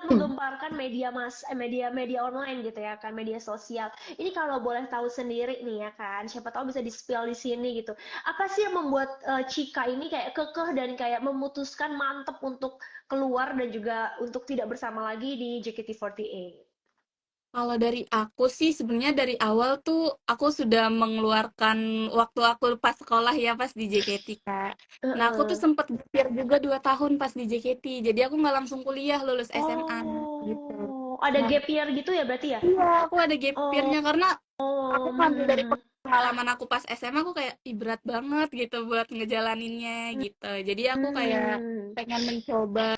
menggemparkan media online gitu ya kan, media sosial. Ini kalau boleh tahu sendiri nih ya kan, siapa tahu bisa di-spill di sini gitu. Apa sih yang membuat Cika ini kayak kekeh dan kayak memutuskan mantep untuk keluar dan juga untuk tidak bersama lagi di JKT48? Kalau dari aku sih sebenarnya dari awal tuh aku sudah mengeluarkan waktu aku pas sekolah ya pas di JKT Kak. Nah aku tuh Heeh. sempet gapir juga 2 tahun pas di JKT. Jadi aku nggak langsung kuliah lulus SMA gitu. Oh, ada Nah gap year gitu ya berarti ya? iya aku ada gap Oh, year-nya karena aku ngambil dari hmm. pengalaman aku pas SMA aku kayak ih berat banget gitu buat ngejalaninnya gitu. Jadi aku kayak Hmm. pengen mencoba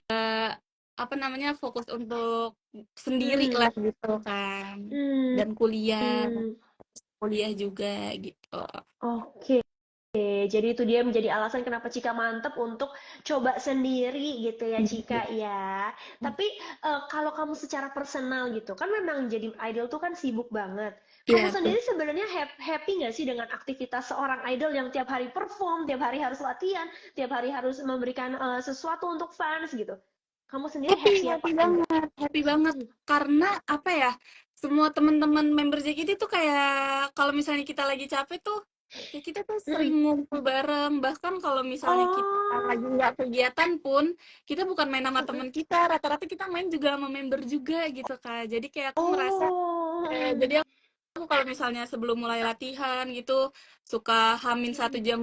apa namanya fokus untuk sendiri Hmm. lah gitu kan Hmm. dan kuliah Hmm. kuliah juga gitu. Oke. Jadi itu dia menjadi alasan kenapa Cika mantep untuk coba sendiri gitu ya Cika ya. Tapi kalau kamu secara personal gitu kan memang jadi idol tuh kan sibuk banget. Kamu Iya tuh. sendiri sebenarnya happy nggak sih dengan aktivitas seorang idol yang tiap hari perform, tiap hari harus latihan, tiap hari harus memberikan sesuatu untuk fans gitu? Kamu sendiri Happy happy apa happy enggak? banget happy banget Hmm. karena apa ya semua teman-teman member JKT tuh kayak kalau misalnya kita lagi capek tuh ya kita tuh Mm-mm. sering ngumpul bareng bahkan kalau misalnya kita lagi Oh. nggak kegiatan pun kita bukan main sama Mm-mm. teman kita rata-rata kita main juga sama member juga gitu Kak jadi kayak aku ngerasa jadi Oh. aku kalau misalnya sebelum mulai latihan gitu suka hamin satu Mm-mm. jam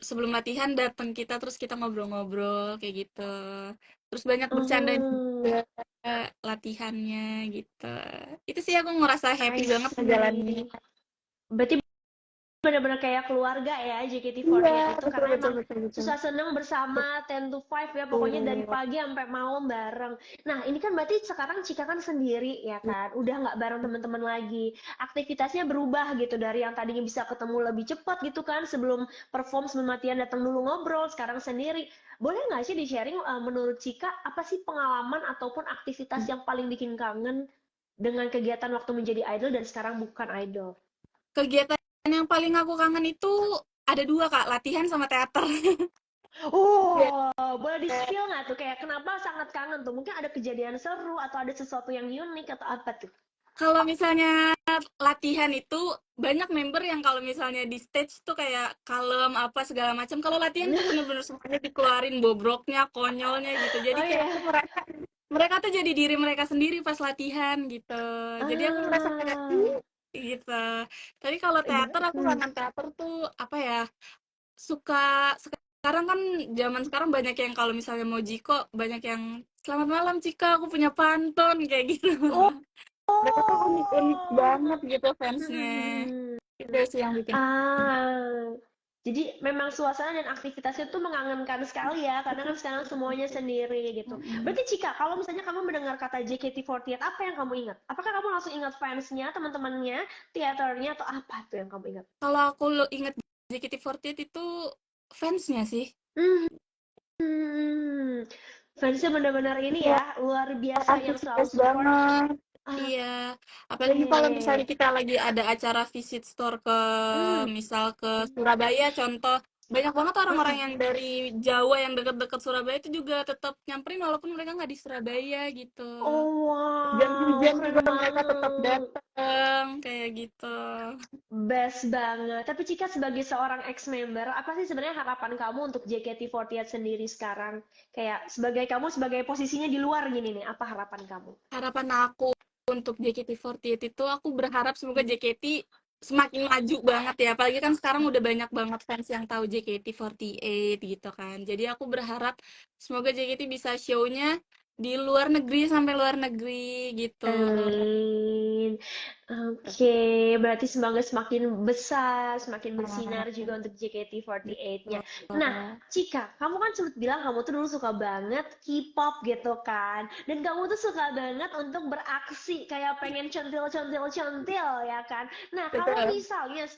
sebelum latihan datang kita terus kita ngobrol-ngobrol kayak gitu terus banyak bercanda Oh. juga latihannya gitu itu sih aku ngerasa happy I banget ngejalaninnya. see. Berarti benar-benar kayak keluarga ya Iya JKT48 itu betul karena betul emang betul betul susah seneng bersama 10 to 5 ya pokoknya dari betul. pagi sampai malam bareng. Nah ini kan berarti sekarang Cika kan sendiri ya kan udah nggak bareng teman-teman lagi, aktivitasnya berubah gitu dari yang tadinya bisa ketemu lebih cepat gitu kan sebelum perform sebelum latihan datang dulu ngobrol sekarang sendiri. Boleh nggak sih di sharing menurut Cika apa sih pengalaman ataupun aktivitas yang paling bikin kangen dengan kegiatan waktu menjadi idol dan sekarang bukan idol? Kegiatan yang paling aku kangen itu ada dua Kak latihan sama teater. Oh, boleh di-spill nggak tuh? Kayak kenapa sangat kangen tuh? Mungkin ada kejadian seru atau ada sesuatu yang unik atau apa tuh? Kalau misalnya latihan itu banyak member yang kalau misalnya di stage tuh kayak kalem apa segala macam. Kalau latihan tuh bener-bener semuanya dikeluarin bobroknya, konyolnya gitu. Jadi Oh kayak iya. aku merasa mereka tuh jadi diri mereka sendiri pas latihan gitu. Jadi aku merasa kayak Ah, gitu. Tapi kalau teater aku hmm. kangen teater tuh apa ya? Suka sekarang kan zaman sekarang banyak yang kalau misalnya mau Jiko banyak yang selamat malam Cika aku punya pantun kayak gitu. Oh, Mereka tuh unik-unik banget gitu fansnya. hmm. Itu sih yang bikin. Ah, jadi memang suasana dan aktivitasnya tuh mengangenkan sekali ya, karena kan sekarang semuanya sendiri gitu. Mm-mm. Berarti Cika, kalau misalnya kamu mendengar kata JKT48, apa yang kamu ingat? Apakah kamu langsung ingat fansnya, teman-temannya, teaternya, atau apa tuh yang kamu ingat? Kalau aku inget JKT48 itu fansnya sih. Hmm. Hmm, fansnya benar-benar ini Iya, ya, luar biasa yang selalu antusias support. banget. Iya, apalagi kalau Oke. misalnya kita lagi ada acara visit store ke Hmm. misal ke Surabaya contoh, banyak banget orang-orang Mm-mm. yang dari Jawa yang deket-deket Surabaya itu juga tetap nyamperin walaupun mereka nggak di Surabaya gitu. Oh wow, Hujan-hujan juga keren mereka tetap banget. datang kayak gitu. Best banget. Tapi Cika sebagai seorang ex-member, apa sih sebenarnya harapan kamu untuk JKT48 sendiri sekarang? Kayak sebagai kamu sebagai posisinya di luar gini nih, apa harapan kamu? Harapan aku untuk JKT48 itu aku berharap semoga JKT semakin maju banget ya. Apalagi kan sekarang udah banyak banget fans yang tahu JKT48 gitu kan. Jadi aku berharap semoga JKT bisa show-nya di luar negeri sampai luar negeri gitu. Amin. Oke, berarti semoga semakin besar, semakin bersinar juga untuk JKT48-nya. Nah, Cika, kamu kan sempat bilang kamu tuh dulu suka banget K-pop gitu kan. Dan kamu tuh suka banget untuk beraksi, kayak pengen centil-centil-centil ya kan. Nah, kalau Betul. misalnya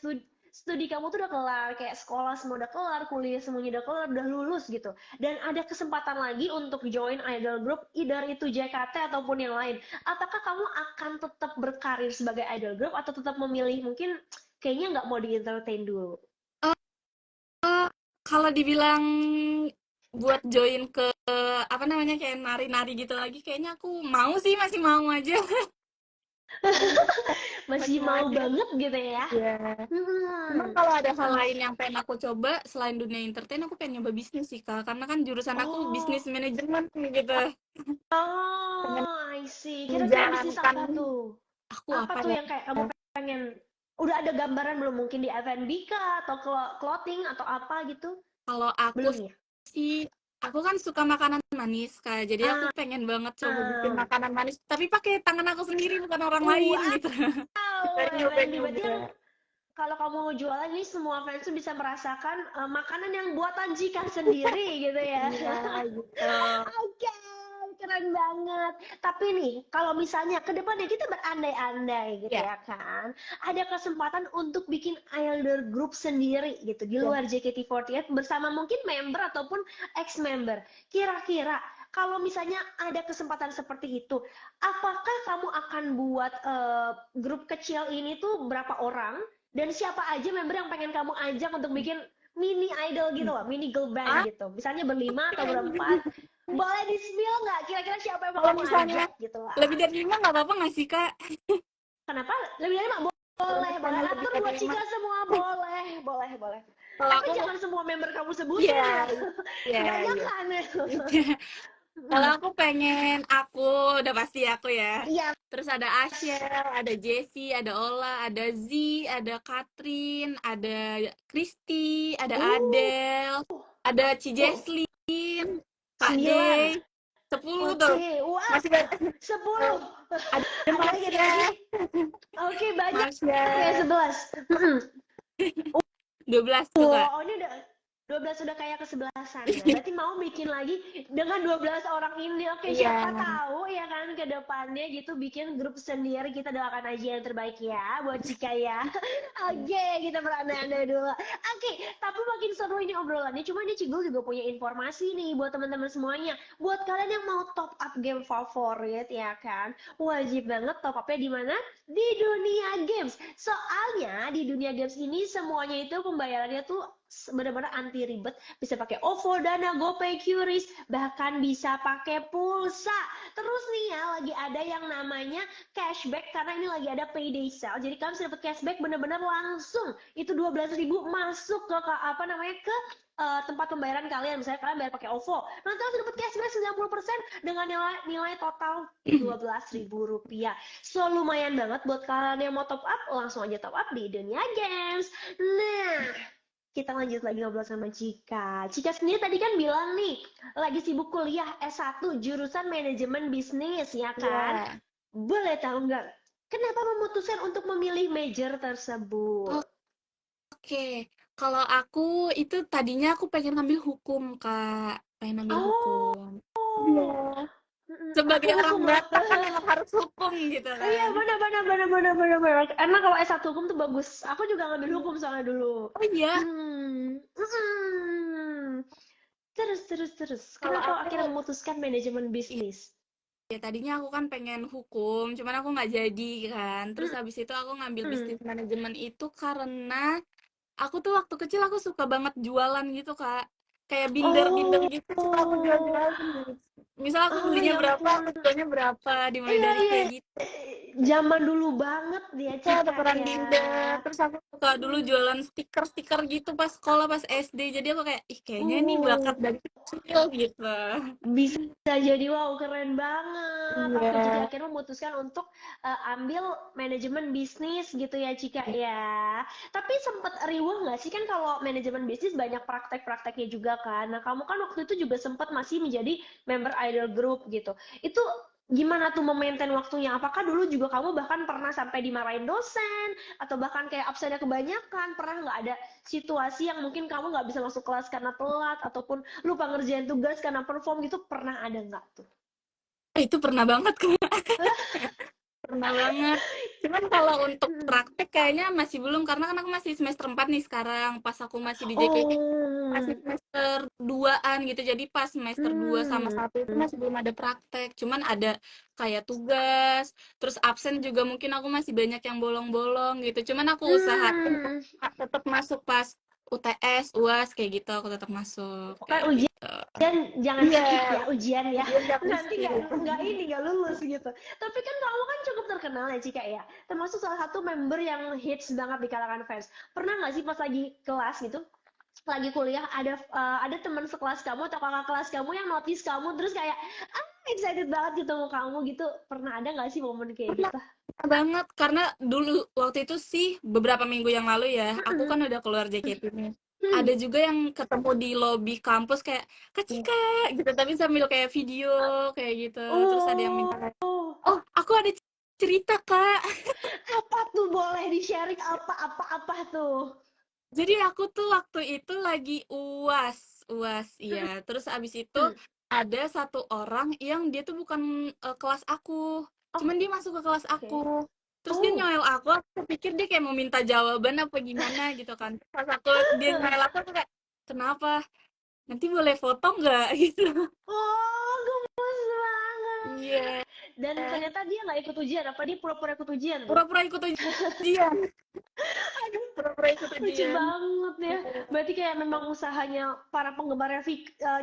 studi kamu tuh udah kelar, kayak sekolah semua udah kelar, kuliah semuanya udah kelar, udah lulus gitu. Dan ada kesempatan lagi untuk join idol group, either itu JKT ataupun yang lain, apakah kamu akan tetap berkarir sebagai idol group atau tetap memilih mungkin kayaknya nggak mau di entertain dulu? Eh, kalau dibilang buat join ke apa namanya kayak nari-nari gitu lagi, kayaknya aku mau sih, masih mau aja. Masih Masih mau mau aja. banget gitu ya. Iya. Cuman Hmm. kalau ada hal Oh, lain yang pengen aku coba selain dunia entertain, aku pengen nyoba bisnis sih Kak, karena kan jurusan aku bisnis oh, manajemen gitu. Pengen oh, I see. Kira-kira bisnis menjalankan. apa tuh? Aku Apa apa tuh ya? yang kayak kamu pengen? Udah ada gambaran belum? Mungkin di F&B kah? Atau clothing atau apa gitu? Kalau aku Belum ya? sih, aku kan suka makanan manis Kak, jadi aku Ah, pengen banget coba bikin ah. makanan manis tapi pakai tangan aku sendiri, bukan orang lain Wow, gitu. Pengen F&B. Berarti nyoba-nyoba. yang kalau kamu jualan ini semua fans tuh bisa merasakan makanan yang buatan Jika sendiri gitu ya. Iya gitu. Oke, keren banget. Tapi nih, kalau misalnya ke depannya kita berandai-andai gitu Ya, ya kan, ada kesempatan untuk bikin idol group sendiri gitu di ya. luar JKT48 bersama mungkin member ataupun ex-member. Kira-kira kalau misalnya ada kesempatan seperti itu, apakah kamu akan buat grup kecil ini tuh berapa orang? Dan siapa aja member yang pengen kamu ajak untuk bikin mini idol gitu loh, mini girl band Ah, gitu. Misalnya berlima atau berempat. Boleh di-spill nggak? Kira-kira siapa yang mau kalau kamu misalnya ajak gitu lebih lah. dari 5 nggak apa-apa nggak sih Kak? Kenapa? Lebih dari lima? Kalau Boleh, boleh. misalnya lebih Atur dari buat 5, Cika semua, boleh, boleh, boleh. kalau Tapi aku, jangan semua member kamu sebutin iya, ya. iya, iya. Kebanyakan ya. Kalau aku pengen aku, udah pasti aku ya. Iya. Terus ada Ashel, ada Jessie, ada Ola, ada Z, ada Katrin, ada Kristi, ada Oh, Adele, ada Ci oh, Jesslyn, Kak 9. Day, 10 tuh. Oke, wah, Masih banyak. 10. Ada Ada lagi, ada Marsha, lagi. Oke, banyak ya Marsha, 11. 12 tuh Kak. Wow, ini udah 12 udah kayak kesebelasan ya. Berarti mau bikin lagi dengan 12 orang ini. Oke, Iya, siapa tahu ya kan ke depannya gitu bikin grup sendiri. Kita doakan aja yang terbaik ya buat Cika ya. Oke, kita berandai-andai dulu. Oke, tapi makin seru ini obrolannya. Cuma ini Cigul juga punya informasi nih buat teman-teman semuanya. Buat kalian yang mau top up game favorit ya kan, wajib banget top upnya di mana? Di dunia games. Soalnya di dunia games ini semuanya itu pembayarannya tuh benar-benar anti ribet, bisa pakai OVO, Dana, GoPay, QRIS, bahkan bisa pakai pulsa. Terus nih ya, lagi ada yang namanya cashback karena ini lagi ada payday sale. Jadi kalian bisa dapat cashback benar-benar langsung. Itu 12.000 masuk ke apa namanya ke tempat pembayaran kalian. Misalnya kalian bayar pakai OVO, nanti langsung dapat cashback 90% dengan nilai total Rp12.000. So lumayan banget buat kalian yang mau top up, langsung aja top up di dunia games. Nah, kita lanjut lagi ngobrol sama Cika. Cika sendiri tadi kan bilang nih, lagi sibuk kuliah S1 jurusan manajemen bisnis, ya kan? iya. Boleh tahu nggak, kenapa memutuskan untuk memilih major tersebut? Oke, kalau aku itu tadinya aku pengen ngambil hukum, Kak. Pengen ambil Oh, hukum. Iya. aku Sebagai orang hukum loh. Batak kan memang harus hukum gitu Iya, kan. benar, benar, benar, benar, benar, benar. Emang kalau S1 hukum tuh bagus. Aku juga ngambil hukum soalnya dulu. Oh iya, Hmm. Terus, terus, terus. kalau Kenapa aku akhirnya memutuskan manajemen iya, bisnis? ya tadinya aku kan pengen hukum, cuman aku nggak jadi kan. Terus Hmm. habis itu aku ngambil Hmm. bisnis manajemen itu karena aku tuh waktu kecil aku suka banget jualan gitu, Kak. Kayak binder-binder Oh, gitu suka aku jual-jualin gitu. Misal aku oh belinya ya berapa, ampun. aku jualnya berapa, dimulai Iya, dari iya. kayak gitu. Zaman dulu banget dia Ya, Cika tukeran ya. binder. Terus aku suka dulu Mm-mm. jualan stiker-stiker gitu pas sekolah, pas SD. Jadi aku kayak, ih kayaknya ini bakat Uh, dari kecil gitu. bisa jadi wow keren banget. Oke, jadi Iya. akhirnya memutuskan untuk ambil manajemen bisnis gitu ya Cika ya. Tapi sempat riuh nggak sih kan kalau manajemen bisnis banyak praktek-prakteknya juga kan. Nah, kamu kan waktu itu juga sempat masih menjadi member idol group gitu. Itu gimana tuh memaintain waktunya? Apakah dulu juga kamu bahkan pernah sampai dimarahin dosen atau bahkan kayak absennya kebanyakan? Pernah nggak ada situasi yang mungkin kamu nggak bisa masuk kelas karena telat ataupun lupa ngerjain tugas karena perform gitu, pernah ada nggak tuh? Itu pernah banget, Kak. Pernah banget. Cuman kalau untuk Hmm. praktek kayaknya masih belum, karena kan aku masih semester 4 nih sekarang. Pas aku masih di JKT masih Oh, semester 2-an gitu. Jadi pas semester 2 sama hmm. 1 itu masih belum ada praktek. Cuman ada kayak tugas, terus absen juga mungkin aku masih banyak yang bolong-bolong gitu. Cuman aku usahain Hmm. tetap masuk pas UTS, UAS kayak gitu aku tetap masuk Kan kayak ujian gitu. jangan Iya, skip ya ujian ya. ujian gak Nanti mesti. nggak lulus gitu. Tapi kan kamu kan cukup terkenal ya Cika ya. Termasuk salah satu member yang hits banget di kalangan fans. Pernah nggak sih pas lagi kelas gitu, lagi kuliah ada teman sekelas kamu atau kakak kelas kamu yang notice kamu terus kayak excited banget ketemu kamu gitu. Pernah ada nggak sih momen kayak Pernah gitu? banget karena dulu waktu itu sih beberapa minggu yang lalu ya, aku Mm-mm. kan udah keluar JKT nih. Hmm. Ada juga yang ketemu di lobi kampus kayak Kak Iya. Cika gitu, tapi sambil kayak video kayak gitu. Terus ada yang minta kayak, Oh, "Oh, aku ada cerita, Kak." apa tuh boleh di-sharing apa tuh? Jadi aku tuh waktu itu lagi UAS, UAS iya. Terus abis itu Hmm. ada satu orang yang dia tuh bukan kelas aku, Oh, cuman dia masuk ke kelas aku. oke. Terus dia Oh. nyoel aku pikir dia kayak mau minta jawaban apa gimana gitu kan. Pas dia nyoel aku kayak, kenapa? Nanti boleh foto nggak gitu? Oh, gemes banget. Iya, Dan ternyata dia nggak ikut ujian, apa dia pura-pura ikut ujian tuh? pura-pura ikut ujian, Aduh, pura-pura ikut lucu ujian. banget ya. Berarti kayak memang usahanya para penggemarnya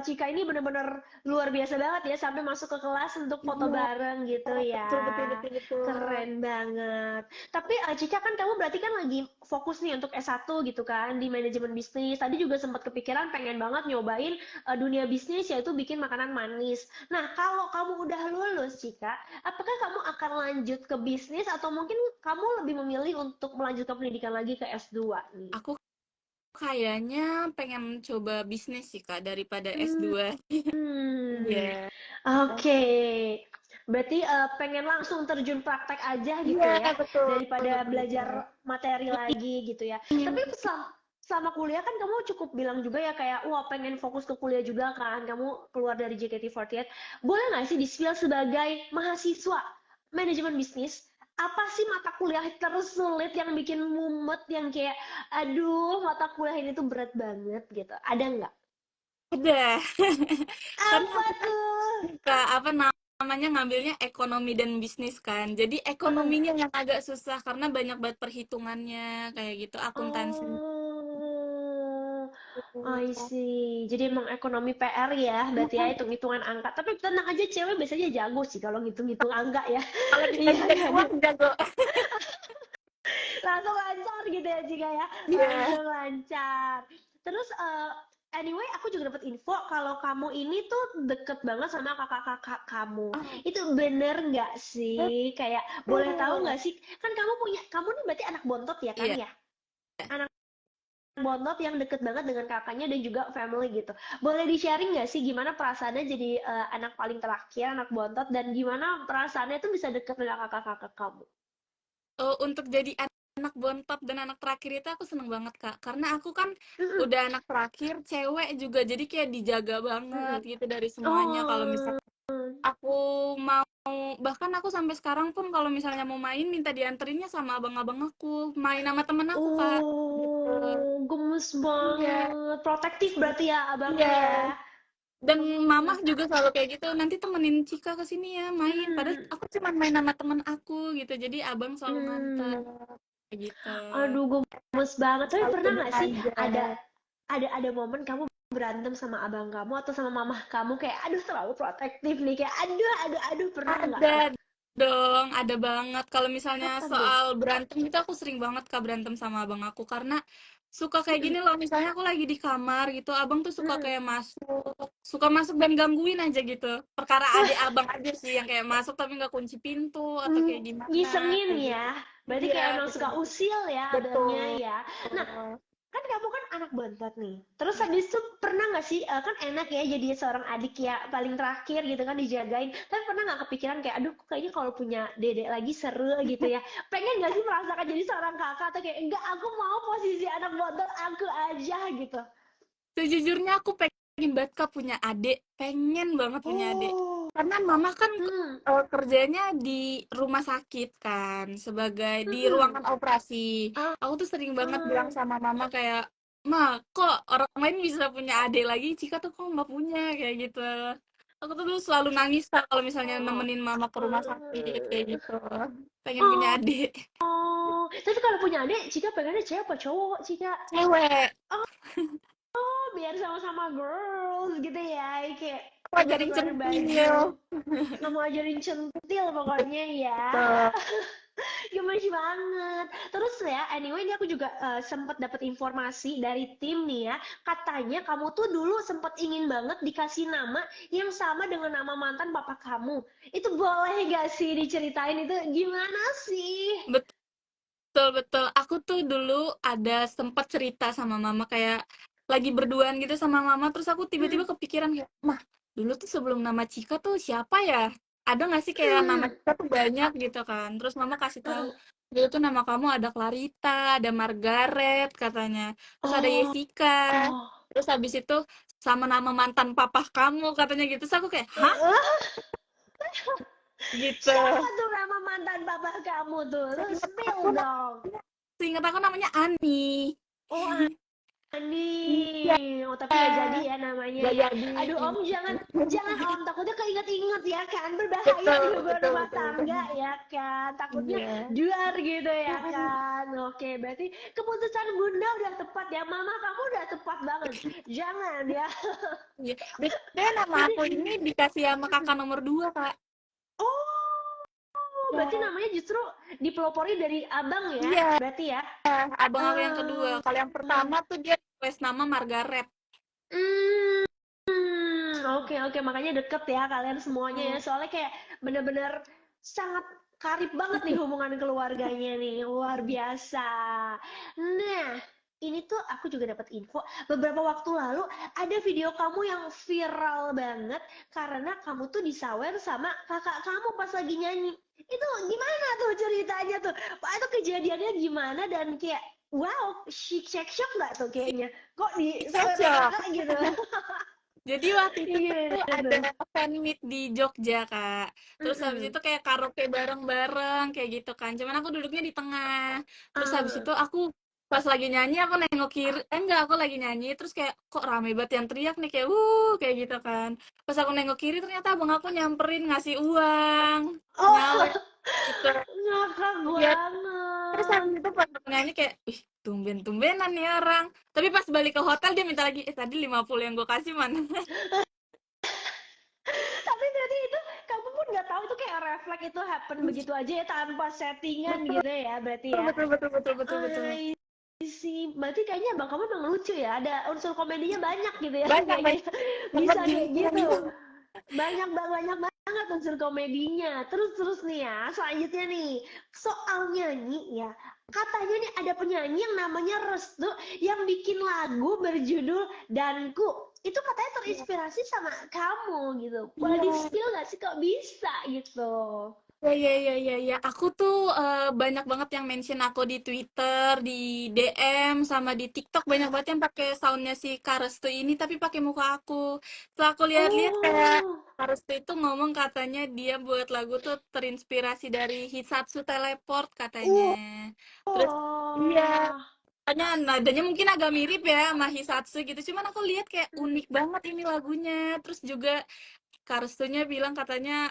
Cika ini bener-bener luar biasa banget ya, sampai masuk ke kelas untuk foto Iya, bareng gitu betul betul ya. betul betul. Keren banget. Tapi Cika kan kamu berarti kan lagi fokus nih untuk S1 gitu kan di manajemen bisnis. Tadi juga sempat kepikiran pengen banget nyobain dunia bisnis yaitu bikin makanan manis. Nah, kalau kamu udah lulus Cika, apakah kamu akan lanjut ke bisnis atau mungkin kamu lebih memilih untuk melanjutkan pendidikan lagi ke S2 nih? Aku kayaknya pengen coba bisnis sih Kak daripada Hmm, S2. Iya. oke. Berarti pengen langsung terjun praktek aja gitu Iya, ya, betul, daripada betul, betul. belajar materi lagi gitu ya. Tapi selama kuliah kan kamu cukup bilang juga ya kayak, wah pengen fokus ke kuliah juga kan, kamu keluar dari JKT48. Boleh nggak sih di-spill sebagai mahasiswa manajemen bisnis, apa sih mata kuliah tersulit yang bikin mumet, yang kayak, aduh mata kuliah ini tuh berat banget gitu. Ada nggak? Ada. Karena Apa aku kan tuh? suka apa namanya ngambilnya ekonomi dan bisnis kan. Jadi ekonominya yang agak susah karena banyak banget perhitungannya kayak gitu, akuntansi. Oh, I see. Jadi emang ekonomi PR ya, berarti ya hitung-hitungan angka. Tapi tenang aja, cewek biasanya jago sih kalau ngitung-ngitung angka ya. Kalau Iya dibagi-bagi kan? uang jago. Langsung lancar gitu ya Jika ya. Iya. Langsung lancar. Terus anyway, aku juga dapat info kalau kamu ini tuh deket banget sama kakak-kakak kamu. Oh, Itu bener nggak sih? Kayak boleh tahu betul. nggak sih? Kan kamu nih berarti anak bontot ya kan Iya. ya? Anak bontot yang deket banget dengan kakaknya dan juga family gitu. Boleh di-sharing nggak sih gimana perasaannya jadi anak paling terakhir, anak bontot, dan gimana perasaannya tuh bisa deket dengan kakak-kakak kamu? Untuk jadi anak bontot dan anak terakhir itu aku seneng banget Kak, karena aku kan Mm-mm, udah anak terakhir cewek juga, jadi kayak dijaga banget mm-mm. gitu dari semuanya. Kalau Oh, misalnya aku mau, bahkan aku sampai sekarang pun kalau misalnya mau main minta dianterinnya sama abang-abang aku, main sama temen aku Kak gitu. gemes Iya, banget. Protektif berarti ya abangnya iya. ya. Dan Oh, mamah juga selalu kayak gitu, nanti temenin Cika ke sini ya main, padahal hmm, aku cuma main sama temen aku gitu, jadi abang selalu nganter hmm. kayak gitu, Aduh, gemes banget. Tapi selalu pernah temenin nggak sih aja. ada momen kamu berantem sama abang kamu atau sama mamah kamu kayak aduh terlalu protektif nih kayak aduh pernah nggak tuh? Ada dong, ada banget. Kalau misalnya Kapan tuh? soal berantem itu aku sering banget Kak berantem sama abang aku karena suka kayak gini loh, misalnya aku lagi di kamar gitu, abang tuh suka Mm-mm. kayak suka masuk dan gangguin aja gitu. Perkara adik abang aja sih yang kayak masuk tapi nggak kunci pintu atau kayak gimana Ngisengin kayak gitu. ya. Berarti Iya, kayak emang betul suka betul. usil ya abangnya Betul. ya. Nah, kan kamu kan anak bontot nih. Terus habis itu pernah nggak sih, kan enak ya jadi seorang adik ya paling terakhir gitu kan dijagain. Tapi pernah nggak kepikiran kayak, aduh kayaknya kalau punya dedek lagi seru gitu ya. Pengen nggak sih merasakan jadi seorang kakak atau kayak, enggak aku mau posisi anak bontot aku aja gitu. Sejujurnya aku pengen banget Kak punya adik, pengen banget punya adik. Oh, Karena mama kan hmm, kerjanya di rumah sakit kan, sebagai di hmm, ruangan operasi. ah, Aku tuh sering banget bilang ah, sama mama kayak, "Ma, kok orang lain bisa punya adik lagi, Cika tuh kok nggak punya?" Kayak gitu. Aku tuh dulu selalu nangis Kak kalau misalnya oh, nemenin mama ke rumah sakit kayak oh, gitu. Pengen punya oh. adik. Tapi kalau punya adik, Cika pengennya cewek apa cowok, Cika? Cewek. Oh, biar sama-sama girls gitu ya, kayak Aku ajarin tukar-tukar centil. baju. Kamu ajarin centil pokoknya ya. Tuh. Gemes banget. Terus ya, anyway ini aku juga sempat dapat informasi dari tim nih ya. Katanya kamu tuh dulu sempat ingin banget dikasih nama yang sama dengan nama mantan papa kamu. Itu boleh gak sih diceritain itu gimana sih? Betul, betul. Aku tuh dulu ada sempat cerita sama mama kayak lagi berduaan gitu sama mama, terus aku tiba-tiba Hmm, kepikiran kayak, "Mah, dulu tuh sebelum nama Cika tuh siapa ya? Ada nggak sih kayak nama hmm, Cika tuh banyak gitu kan?" Terus mama kasih tahu, "Dulu tuh nama kamu ada Clarita, ada Margaret," katanya. Terus ada oh, Jessica. oh. Terus habis itu sama nama mantan papa kamu katanya gitu. Terus aku kayak, "Hah?" Gitu. Siapa tuh nama mantan papa kamu tuh? Lu Seingat spill aku, dong. seingat aku namanya Ani. Oh, Iya, Ani. Oh, tapi nggak jadi ya namanya gak ya. jadi. Aduh, Om, jangan, jangan Om. Takutnya keinget-inget ya kan. Berbahaya Betul, di hubungan betul, rumah betul. tangga ya kan. Takutnya Iya. duar gitu ya kan. Oke, berarti keputusan Bunda udah tepat ya. Mama kamu udah tepat banget. Jangan ya. Iya. Dan nama Berarti, aku ini dikasih sama kakak nomor 2, Kak. oh, berarti Ya. namanya justru dipelopori dari abang ya. Iya, Berarti ya. abang aku yang kedua. Eh, Kalau yang pertama tuh dia request nama Margaret. hmm, oke oke makanya deket ya kalian semuanya ya. Hmm. Soalnya kayak bener-bener sangat karib banget nih hubungan keluarganya nih. Luar biasa. Nah, ini tuh aku juga dapat info beberapa waktu lalu ada video kamu yang viral banget karena kamu tuh disawer sama kakak kamu pas lagi nyanyi. Itu gimana tuh ceritanya tuh? Pak itu kejadiannya gimana dan kayak wow, shock nggak tuh kayaknya? Kok disawer Cocok. kakak gitu? Jadi waktu itu tuh Gimana ada tuh? fan meet di Jogja, Kak. Terus habis Mhm. itu kayak karaoke bareng-bareng kayak gitu kan. Cuman aku duduknya di tengah. Terus habis Ah. itu aku pas lagi nyanyi aku nengok kiri, enggak, aku lagi nyanyi terus kayak kok rame banget yang teriak nih kayak kayak gitu kan. Pas aku nengok kiri ternyata abang aku nyamperin ngasih uang, nyawer Oh, gitu. ngakak Iya, terus habis banget. itu pas aku nyanyi kayak, ih, tumben-tumbenan nih orang. Tapi pas balik ke hotel dia minta lagi, tadi 50 yang gue kasih mana? Tapi berarti itu kamu pun nggak tahu tuh kayak refleks itu happen begitu aja ya tanpa settingan Betul, gitu ya berarti ya. betul, betul, betul, betul, betul. I see. Berarti kayaknya abang kamu emang lucu ya. Ada unsur komedinya banyak gitu ya Banyak, kayaknya. banyak Bisa banget kayak gini. gitu. Banyak banget unsur komedinya. Terus nih ya, selanjutnya nih, soal nyanyi ya. Katanya nih ada penyanyi yang namanya Restu yang bikin lagu berjudul Danku. Itu katanya terinspirasi sama kamu gitu. Boleh Iya. di-spill nggak sih kok bisa gitu? Ya, ya, ya, ya, ya. Aku tuh banyak banget yang mention aku di Twitter, di DM, sama di TikTok banyak banget yang pakai soundnya si Karestu ini, tapi pakai muka aku. Setelah aku lihat-lihat kayak Oh, Karestu itu ngomong katanya dia buat lagu tuh terinspirasi dari Hisatsu Teleport katanya. Terus iya, oh. katanya nadanya mungkin agak mirip ya sama Hisatsu gitu. Cuman aku lihat kayak unik banget ini lagunya. Terus juga Karstunya bilang katanya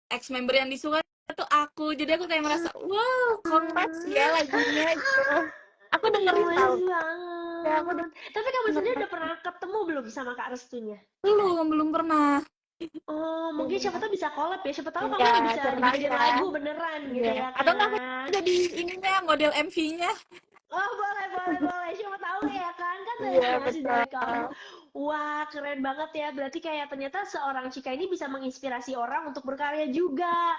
ex member yang disuka itu aku. Jadi aku kayak merasa, wow, congrats ya lagunya gitu. Aku dengerin Gemes tau. Ya, aku banget. Tapi kamu sendiri dengerin. udah pernah ketemu belum sama Kak Restunya? Belum pernah. Oh, mungkin siapa tahu bisa collab ya. Siapa tahu Iya, kamu bisa siapa tahu dibikin ya. lagu beneran Iya. gitu ya Atau nggak aku kan? jadi ininya model MV-nya. Oh, boleh. Siapa tahu ya kan? Kan Iya, rekomendasi betul. dari kamu. Wah, keren banget ya. Berarti kayak ternyata seorang Cika ini bisa menginspirasi orang untuk berkarya juga.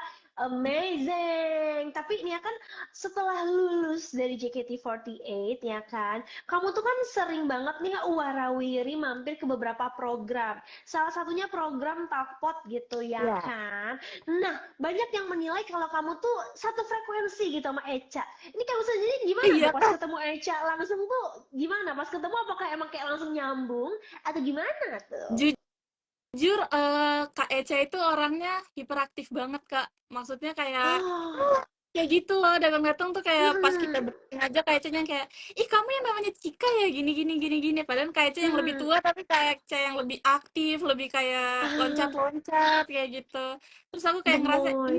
Amazing. Tapi ini ya kan setelah lulus dari JKT48 ya kan, kamu tuh kan sering banget nih warawiri mampir ke beberapa program. Salah satunya program Talkpot gitu ya Iya. kan. Nah, banyak yang menilai kalau kamu tuh satu frekuensi gitu sama Echa. Ini kamu sendiri gimana Iya, tuh pas Kak. ketemu Echa langsung tuh gimana? Pas ketemu apakah emang kayak langsung nyambung atau gimana tuh? Jujur, Kak Eca itu orangnya hiperaktif banget, Kak. Maksudnya kayak Oh, kayak gitu loh, datang-datang tuh kayak pas kita mm, bertemu aja Kak Ecanya kayak, ih kamu yang namanya Cika ya gini gini gini gini. Padahal Kak Eca yang lebih mm. tua tapi Kak Eca yang lebih aktif, lebih kayak Ah, loncat-loncat kayak gitu. Terus aku kayak ngerasa ini gemoy.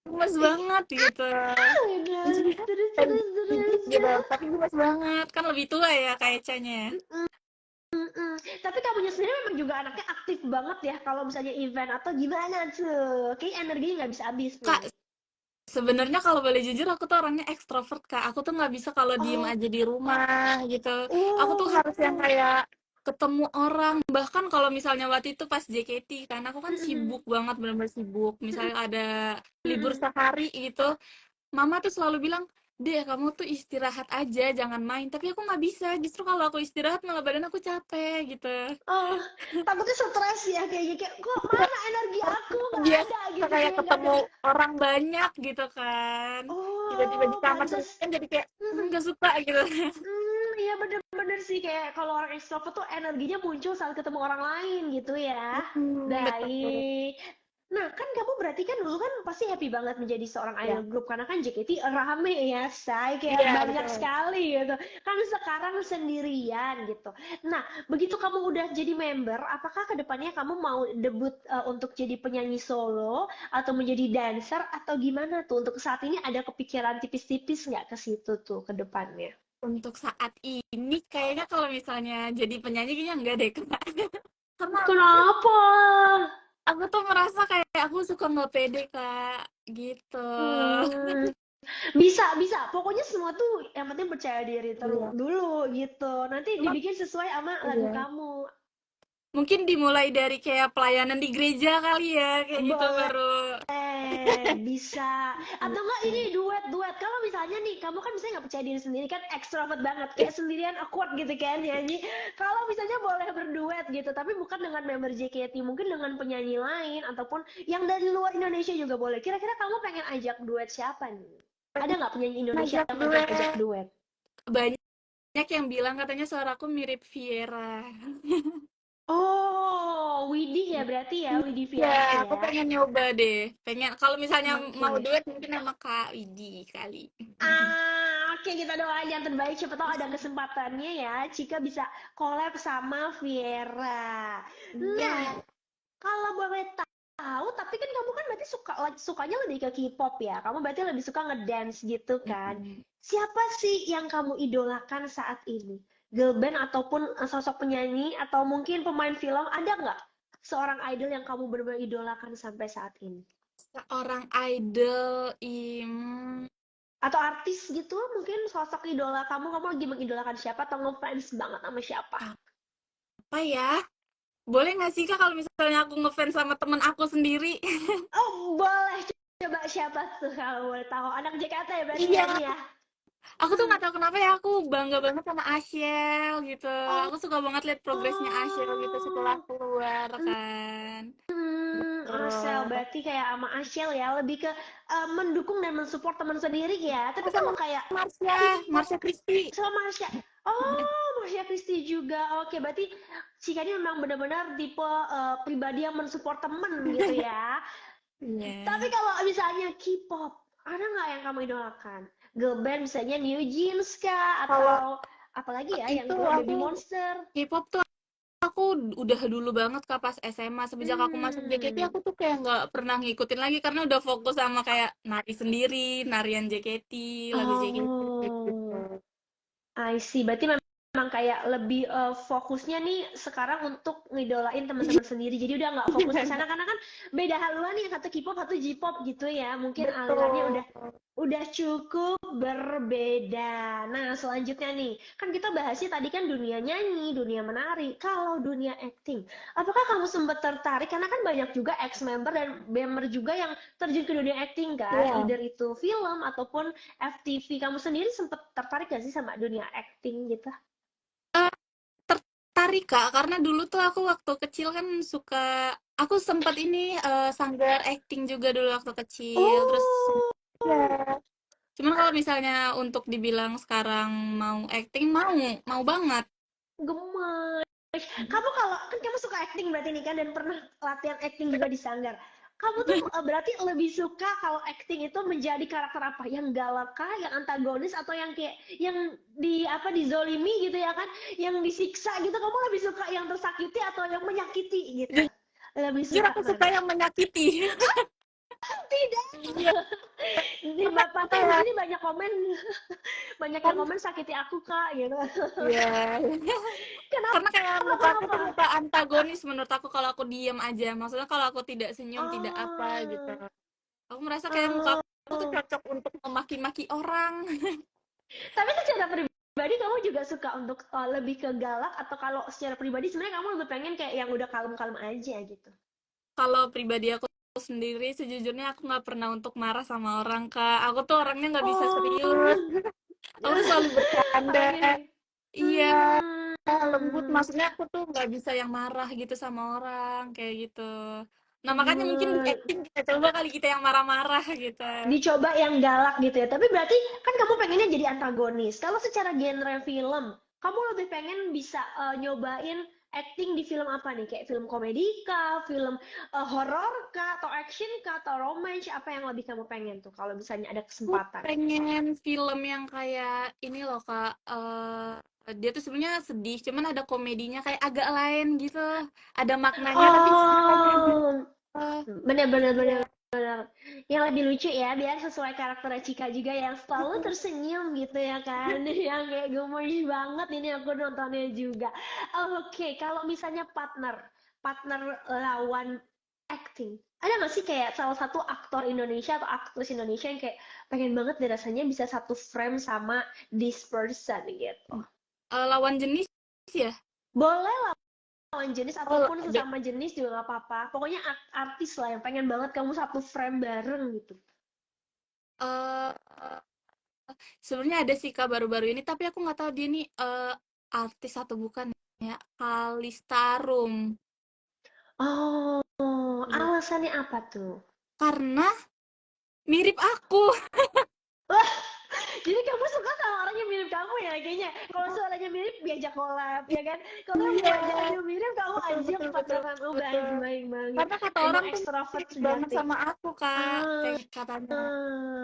gemes banget gitu. Bener. Jadi Terus pengen terus pijit terus. gitu, tapi gemes banget. Kan lebih tua ya Kak Ecanya. Mhm. Tapi kamunya sendiri memang juga anaknya aktif banget ya kalau misalnya event atau gimana tuh? Kayaknya energinya nggak bisa habis nih. Kak, sebenarnya kalau boleh jujur aku tuh orangnya ekstrovert Kak. Aku tuh nggak bisa kalau diem Oh, aja di rumah gitu. Aku tuh oh, harus yang kayak ketemu orang. Bahkan kalau misalnya waktu itu pas JKT kan, aku kan mhm, sibuk banget, benar-benar sibuk. mhm, Misalnya ada libur mhm. sehari gitu, mama tuh selalu bilang, "Dek, kamu tuh istirahat aja, jangan main." Tapi aku nggak bisa. Justru kalau aku istirahat malah badan aku capek gitu. Oh, takutnya stres ya kayaknya kayak kok mana energi aku nggak ada Biasa gitu kayak kayak nggak ada. ketemu orang banyak gitu kan, tiba-tiba di Oh, kamar pantas. sendirian jadi kayak Mhm. nggak suka gitu. Iya bener-bener sih kayak kalau orang ekstrovert tuh energinya muncul saat ketemu orang lain gitu ya. Betul. Baik. Nah, kan kamu berarti kan dulu kan pasti happy banget menjadi seorang idol Ya, group karena kan JKT rame ya, say kayak iya banyak betul. sekali gitu. Kan sekarang sendirian gitu. Nah, begitu kamu udah jadi member, apakah kedepannya kamu mau debut untuk jadi penyanyi solo atau menjadi dancer atau gimana tuh? Untuk saat ini ada kepikiran tipis-tipis nggak ke situ tuh ke depannya? Untuk saat ini kayaknya kalau misalnya jadi penyanyi kayaknya enggak deh Kak. Karena Kenapa? aku tuh merasa kayak aku suka nggak pede Kak, gitu. Hmm, bisa, bisa. Pokoknya semua tuh yang penting percaya diri terus Iya. dulu gitu. Nanti Cuma dibikin sesuai sama lagu iya. kamu. Mungkin dimulai dari kayak pelayanan di gereja kali ya, kayak gitu Boleh, baru. bisa. Atau enggak ini duet-duet. Kalau misalnya nih, kamu kan misalnya nggak percaya diri sendiri kan extrovert banget, kayak sendirian awkward gitu kan nyanyi. Kalau misalnya boleh berduet gitu, tapi bukan dengan member JKT, mungkin dengan penyanyi lain ataupun yang dari luar Indonesia juga boleh. Kira-kira kamu pengen ajak duet siapa nih? Ada nggak penyanyi Indonesia Ngajak yang pengen ajak duet. duet? Banyak yang bilang katanya suaraku mirip Viera. Oh, Widi ya berarti ya, Widi Iya, Viana aku ya. pengen nyoba deh. Pengen kalau misalnya mau Oke. duet mungkin sama Kak Widi kali. Oke, kita doain yang terbaik. Siapa tahu ada kesempatannya ya. Cika bisa collab sama Viera. Nah, Iya. kalau boleh tahu, tapi kan kamu kan berarti sukanya lebih ke K-pop ya. Kamu berarti lebih suka ngedance gitu kan. Mm-mm. Siapa sih yang kamu idolakan saat ini? Girl band ataupun sosok penyanyi atau mungkin pemain film ada nggak seorang idol yang kamu benar-benar idolakan sampai saat ini? Seorang idol Atau artis gitu, mungkin sosok idola kamu lagi mengidolakan siapa atau ngefans banget sama siapa? apa ya? Boleh nggak sih Kak kalau misalnya aku ngefans sama temen aku sendiri? Oh, boleh. Coba siapa tuh kalau boleh tahu? Anak JKT ya berarti ya Iya, ini ya? aku tuh Hmm. nggak tahu kenapa ya aku bangga banget sama Ashel gitu. Oh, Aku suka banget lihat progresnya Ashel gitu setelah oh. keluar kan. Asel Terus berarti kayak sama Ashel ya, lebih ke mendukung dan mensupport teman sendiri ya. Tapi sama kalau kayak Marsha, K-pop Marsha Christy. sama Marsha, oh Marsha Christy juga. Oke, berarti Cika ini memang benar-benar tipe pribadi yang mensupport temen gitu ya. Tapi Iya. kalau misalnya K-pop, ada nggak yang kamu idolakan? Girl band misalnya New Jeans kah? Kalau Atau apalagi ya yang itu keluar aku Baby Monster? K-pop tuh aku udah dulu banget Kak pas SMA. Semenjak aku masuk JKT Hmm, aku tuh kayak nggak pernah ngikutin lagi karena udah fokus sama kayak nari sendiri, narian JKT, lagu JKT kayak gitu. oh, I see. Berarti memang kayak lebih fokusnya nih sekarang untuk ngidolain teman-teman sendiri. Jadi udah nggak fokus ke sana karena kan beda haluan nih, satu K-pop, satu J-pop gitu ya. Mungkin alirannya Betul. udah cukup berbeda. Nah, selanjutnya nih, kan kita bahasnya tadi kan dunia nyanyi, dunia menari. Kalau dunia acting, apakah kamu sempat tertarik? Karena kan banyak juga ex-member dan member juga yang terjun ke dunia acting kan, Iya. either itu film ataupun FTV. Kamu sendiri sempat tertarik gak sih sama dunia acting gitu? Eh, tertarik Kak karena dulu tuh aku waktu kecil kan suka aku sempat ini sanggar acting juga dulu waktu kecil. Terus Oh, ya. Cuman kalau misalnya untuk dibilang sekarang mau acting, mau banget. gemes. Kamu kalau kan kamu suka acting berarti nih kan dan pernah latihan acting juga di sanggar. Kamu tuh berarti lebih suka kalau acting itu menjadi karakter apa? Yang galak kah, yang antagonis atau yang kayak yang di apa dizolimi gitu ya kan? Yang disiksa gitu. Kamu lebih suka yang tersakiti atau yang menyakiti gitu? Lebih Jujur suka aku suka mana? yang menyakiti. Tidak. Iya, Di karena pasti di kayak sini banyak komen, banyak yang kan komen sakiti aku kak gitu. iya. Kenapa? Karena kayak muka aku tuh Kenapa? muka antagonis menurut aku kalau aku diem aja. Maksudnya kalau aku tidak senyum, tidak apa gitu. Oh, Aku merasa kayak muka aku tuh oh. cocok untuk memaki-maki orang. Tapi secara pribadi kamu juga suka untuk lebih ke galak atau kalau secara pribadi sebenarnya kamu lebih pengen kayak yang udah kalem-kalem aja gitu? Kalau pribadi aku sendiri, sejujurnya aku nggak pernah untuk marah sama orang, Kak. Aku tuh orangnya nggak bisa serius. Oh, Aku tuh selalu bercanda. oke. Iya, lembut. Hmm. Maksudnya aku tuh nggak bisa yang marah gitu sama orang, kayak gitu. Nah, makanya mungkin di Hmm. acting kita coba kali kita yang marah-marah gitu. Dicoba yang galak gitu ya. Tapi berarti kan kamu pengennya jadi antagonis. Kalau secara genre film, kamu lebih pengen bisa nyobain acting di film apa nih? Kayak film komedi kah, film horor kah, atau action kah, atau romance? Apa yang lebih kamu pengen tuh kalau misalnya ada Aku kesempatan? pengen film yang kayak ini loh, Kak. Dia tuh sebenarnya sedih, cuman ada komedinya kayak agak lain gitu. Ada maknanya tapi ceritanya gitu. Oh, bener bener bener Iya. bener. Yang lebih lucu ya, biar sesuai karakter Cika juga yang selalu tersenyum gitu ya kan. Yang kayak gemes banget ini aku nontonnya juga. Oke, kalau misalnya partner lawan acting. Ada nggak sih kayak salah satu aktor Indonesia atau aktris Indonesia yang kayak pengen banget deh rasanya bisa satu frame sama this person gitu. Lawan jenis ya? Boleh lawan jenis Oh, ataupun sesama jenis juga nggak apa-apa. Pokoknya artis lah yang pengen banget kamu satu frame bareng gitu. eh sebenarnya ada sih Kak baru-baru ini, tapi aku nggak tahu dia nih artis atau bukan ya. Kalistarum. Oh, Iya. alasannya apa tuh? Karena mirip aku. Wah, jadi kamu suka sama orang yang mirip kamu ya kayaknya. Kalau suaranya mirip diajak collab ya kan. Kalau Iya, wajahnya mirip kamu betul ajak betul betul partneran. Oh baik betul. baik banget. Karena kata Emang orang tuh ekstrovert mirip banget sejati. sama aku Kak, Ah, kayak katanya sama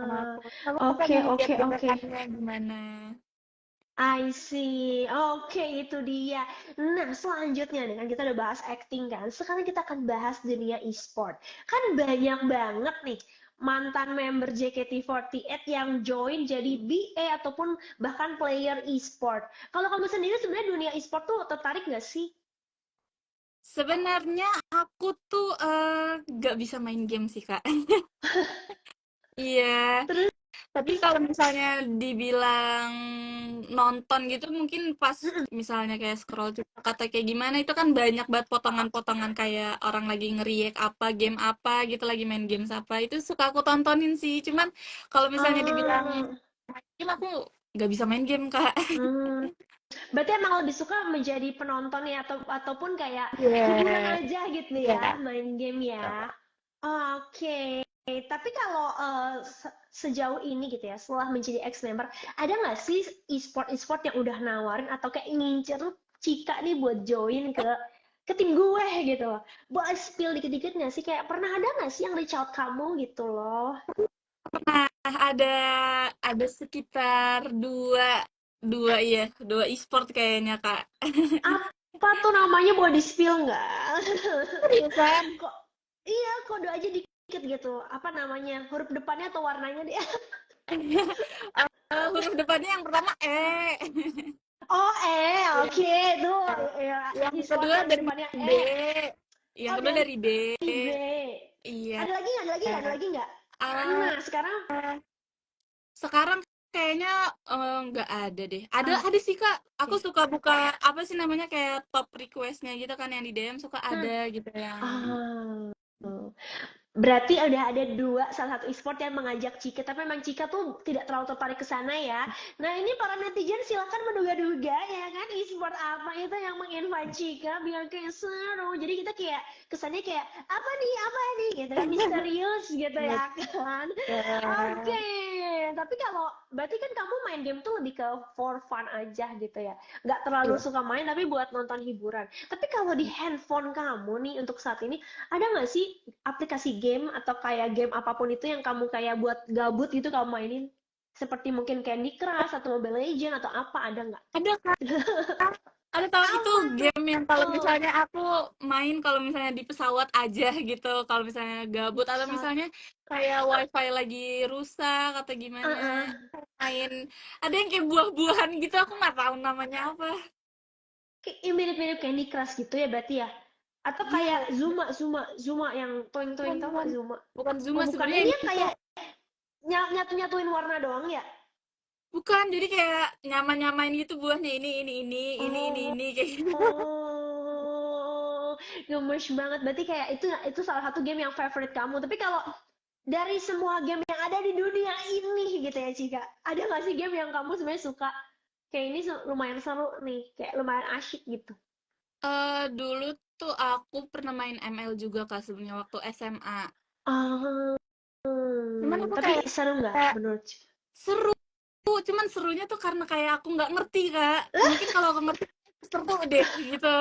ah. aku. Aku Oke pengen lihat oke oke. benerannya gimana. I see. Oke, itu dia. Nah, selanjutnya nih kan kita udah bahas acting kan. Sekarang kita akan bahas dunia e-sport. Kan banyak banget nih mantan member JKT48 yang join jadi BA ataupun bahkan player e-sport. Kalau kamu sendiri sebenarnya dunia e-sport tuh tertarik nggak sih? Sebenarnya aku tuh nggak bisa main game sih Kak. Iya. Terus, Tapi kalau misalnya dibilang nonton gitu mungkin pas misalnya kayak scroll TikTok atau kayak gimana itu kan banyak banget potongan-potongan kayak orang lagi nge-react apa, game apa gitu, lagi main games apa. Itu suka aku tontonin sih. Cuman kalau misalnya dibilang ah, main game aku nggak bisa main game, Kak. hmm, berarti emang lebih suka menjadi penonton ya ataupun kayak hiburan Iya. aja gitu ya, Iya. main game ya. Oke, tapi kalau sejauh ini gitu ya, setelah menjadi ex-member, ada nggak sih e-sport yang udah nawarin atau kayak ngincer Cika nih buat join ke tim gue gitu? Boleh spill dikit-dikit nggak sih? Kayak pernah ada nggak sih yang reach out kamu gitu loh? Nah, ada sekitar dua dua ya, dua e-sport kayaknya, Kak. Apa tuh namanya boleh di-spill nggak? Seriusan? Kok iya kode aja dikit gitu. Apa namanya? Huruf depannya atau warnanya deh? Huruf depannya yang pertama E. Oh, Iya. oke. Tuh, ya, Yang e-sport kedua yang dari depannya B. Yang Oh, kedua dari dari B. B. Iya. Ada lagi nggak? Ada lagi nggak? Ada lagi nggak? Ah, Nah, sekarang, sekarang kayaknya nggak ada deh. oke. Ada sih Kak. Aku suka buka apa sih namanya kayak top requestnya gitu kan yang di DM suka Hmm. ada gitu yang Ah. Berarti udah ada dua salah satu e-sport yang mengajak Cika, tapi memang Cika tuh tidak terlalu tertarik ke sana ya. Nah, ini para netizen silakan menduga-duga ya kan e-sport apa itu yang menginvite Cika biar kayak seru. Jadi kita kayak kesannya kayak apa nih gitu kan misterius gitu betul. ya kan. Oke, tapi kalau berarti kan kamu main game tuh lebih ke for fun aja gitu ya. Nggak terlalu Iya. suka main tapi buat nonton hiburan. Tapi kalau di handphone kamu nih untuk saat ini ada nggak sih aplikasi game atau kayak game apapun itu yang kamu kayak buat gabut gitu kamu mainin? Seperti mungkin Candy Crush atau Mobile Legends atau apa ada nggak? Ada Kak. Ada tahu itu Apa game yang kalau tuh? misalnya aku main kalau misalnya di pesawat aja gitu, kalau misalnya gabut atau Pesawat. misalnya kayak wifi lagi rusak atau gimana, Heeh. main ada yang kayak buah-buahan gitu aku nggak tahu namanya apa. Kayak mirip-mirip Candy Crush gitu ya berarti ya? Atau kayak Iya, Zuma, Zuma, Zuma yang toing-toing, bukan tau bukan nggak Zuma? bukan Oh Zuma bukan, sebenarnya ini ini yang tuh kayak nyatu-nyatuin warna doang ya? bukan, jadi kayak nyamain gitu buahnya Oh, ini kayak gitu. oh, gemes banget. Berarti kayak itu salah satu game yang favorite kamu. Tapi kalau dari semua game yang ada di dunia ini gitu ya Cika, ada nggak sih game yang kamu sebenarnya suka? Kayak ini lumayan seru nih, kayak lumayan asyik gitu. Dulu tuh aku pernah main ML juga Kak sebenarnya waktu SMA. Ah, Cuman aku tapi kayak seru nggak kayak menurut Cika? seru, cuman serunya tuh karena kayak aku nggak ngerti Kak. Mungkin kalau aku ngerti seru deh gitu.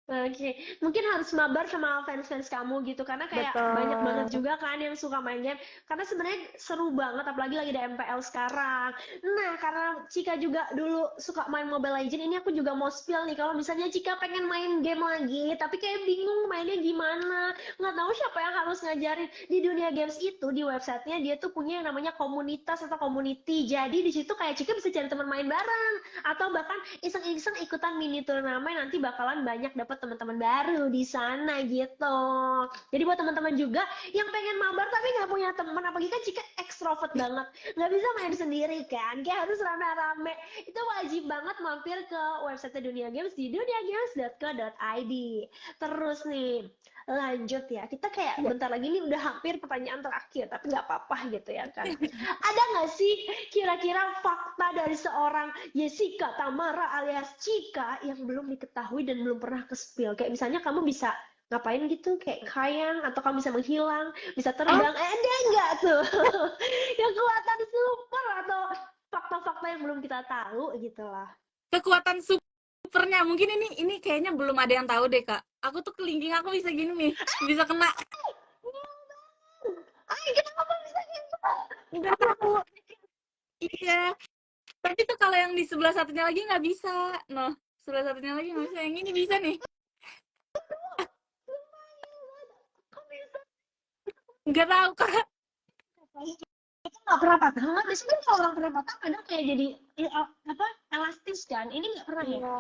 Oke, mungkin harus mabar sama fans-fans kamu gitu karena kayak banyak banget Betul. juga kan yang suka main game. Karena sebenarnya seru banget apalagi lagi ada MPL sekarang. Nah, karena Cika juga dulu suka main Mobile Legends, ini aku juga mau spill nih kalau misalnya Cika pengen main game lagi, tapi kayak bingung mainnya gimana, nggak tahu siapa yang harus ngajarin. Di dunia games itu di websitenya dia tuh punya yang namanya komunitas atau community. Jadi di situ kayak Cika bisa cari teman main bareng atau bahkan iseng-iseng ikutan mini turnamen nanti bakalan banyak dapat teman-teman baru di sana gitu. Jadi buat teman-teman juga yang pengen mabar tapi nggak punya teman, apalagi kan Cika ekstrovert banget, nggak bisa main sendiri kan, kayak harus rame-rame. Itu wajib banget mampir ke website Dunia Games di duniagames.co.id. Terus nih, lanjut ya. Kita kayak Iya. bentar lagi nih udah hampir pertanyaan terakhir, tapi nggak apa-apa gitu ya kan. Ada nggak sih kira-kira fakta dari seorang Jessica Tamara alias Cika yang belum diketahui dan belum pernah ke-spill? Kayak misalnya kamu bisa ngapain gitu, kayak kayang, atau kamu bisa menghilang, bisa Oh, terbang, ada nggak tuh? Kekuatan super atau fakta-fakta yang belum kita tahu gitu lah. kekuatan supernya mungkin ini kayaknya belum ada yang tahu deh Kak. Aku tuh kelingking aku bisa gini nih, bisa kena. Ay, kenapa bisa gitu? Nggak tahu. Iya. Tapi tuh kalau yang di sebelah satunya lagi nggak bisa. Noh, sebelah satunya lagi nggak bisa. Yang ini bisa nih. Kok bisa? Nggak tahu Kak. Itu nggak pernah patah. Nggak, biasanya kalau orang pernah patah kadang kayak jadi apa elastis kan. Ini nggak pernah ya? Iya.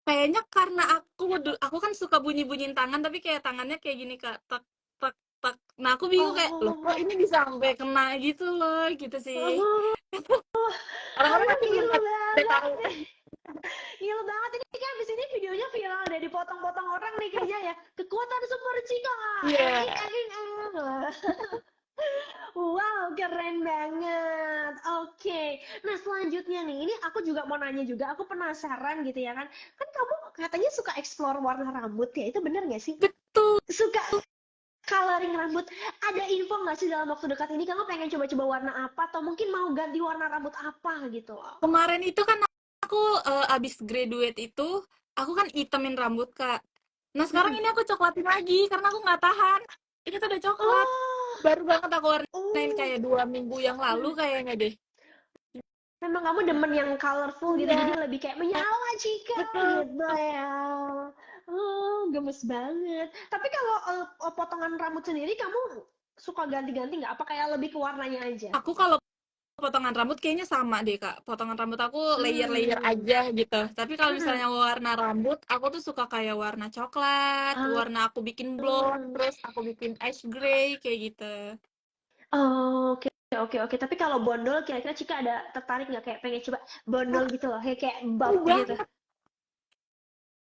Kayaknya karena aku kan suka bunyi-bunyiin tangan tapi kayak tangannya kayak gini Kak. Tak tak tak. Nah, aku bingung kayak, loh kok Oh, ini bisa sampai kena gitu loh, gitu sih. oh, Orang-orang aduh pasti belum gila pada banget tahu. nih. Gila banget ini kan di sini videonya viral deh, dipotong-potong orang nih kayaknya ya. Kekuatan super Cika. Iya. Wow, keren banget. Oke. Nah, selanjutnya nih, ini aku juga mau nanya juga. Aku penasaran gitu ya kan. Kan kamu katanya suka explore warna rambut ya. Itu bener nggak sih? Betul. Suka coloring rambut. Ada info nggak sih dalam waktu dekat ini kamu pengen coba-coba warna apa? Atau mungkin mau ganti warna rambut apa gitu loh? Kemarin itu kan aku abis graduate itu, aku kan itemin rambut Kak. Nah sekarang Mm-mm. ini aku coklatin lagi karena aku nggak tahan. Ini tuh udah coklat. Oh, Baru banget aku warnain oh. kayak 2 minggu yang lalu kayaknya deh. Memang kamu demen yang colorful gitu, jadi Iya, lebih kayak menyala Cika betul. gitu ya. Oh, gemes banget. Tapi kalau potongan rambut sendiri kamu suka ganti-ganti nggak? Apa kayak lebih ke warnanya aja? Aku kalau potongan rambut kayaknya sama deh Kak. Potongan rambut aku layer-layer Hmm. aja gitu. Tapi kalau Mm-mm. misalnya warna rambut, aku tuh suka kayak warna coklat, Ah, warna aku bikin blonde, hmm. terus aku bikin ash gray kayak gitu. Oh, oke oke oke. Tapi kalau bondol kira-kira Cika ada tertarik nggak kayak pengen coba bondol gitu loh, kayak Mau bob gitu. banget,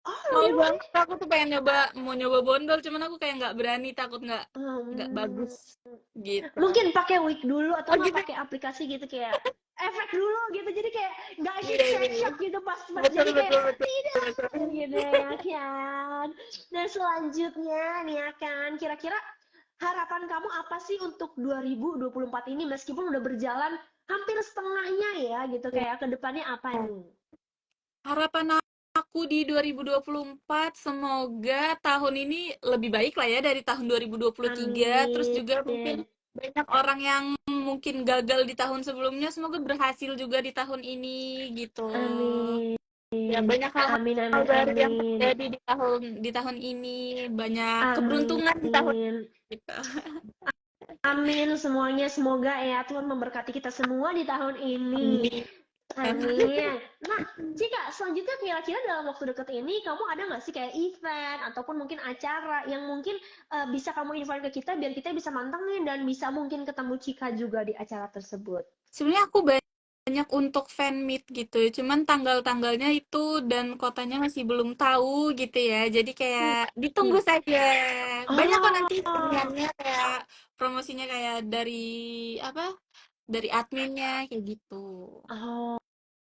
Oh, mau really? banget. Aku tuh pengen mau nyoba bondol, cuman aku kayak nggak berani, takut nggak Hmm. bagus gitu. Mungkin pakai wig dulu atau Oh nggak gitu. pakai aplikasi gitu kayak efek dulu gitu. Jadi kayak nggak Iya iya iya. shock gitu pas pas Betul jadi kayak betul betul tidak betul. gitu ya kan. Dan selanjutnya nih ya kan, kira-kira harapan kamu apa sih untuk 2024 ini meskipun udah berjalan hampir setengahnya ya gitu Ya. kayak ke depannya apa nih? Harapan aku di 2024 semoga tahun ini lebih baik lah ya dari tahun 2023. Terus Amin. juga mungkin banyak orang yang mungkin gagal di tahun sebelumnya, semoga berhasil juga di tahun ini gitu. Amin. Ya, banyak hal-hal Amin, amin, baru yang amin. terjadi di tahun ini, banyak Amin. keberuntungan di tahun kita. Amin semuanya. Semoga ya Tuhan memberkati kita semua di tahun ini. Amin. Amin. Nah, Cika, selanjutnya kira-kira dalam waktu dekat ini kamu ada nggak sih kayak event ataupun mungkin acara yang mungkin bisa kamu invite ke kita biar kita bisa mantengin dan bisa mungkin ketemu Cika juga di acara tersebut? Sebenarnya aku banyak untuk fan meet gitu, cuman tanggal-tanggalnya itu dan kotanya masih belum tahu gitu ya. Jadi kayak ditunggu Hmm. saja. Banyak kok nanti Oh, sebenarnya kayak promosinya kayak dari apa? Dari adminnya kayak gitu. oh,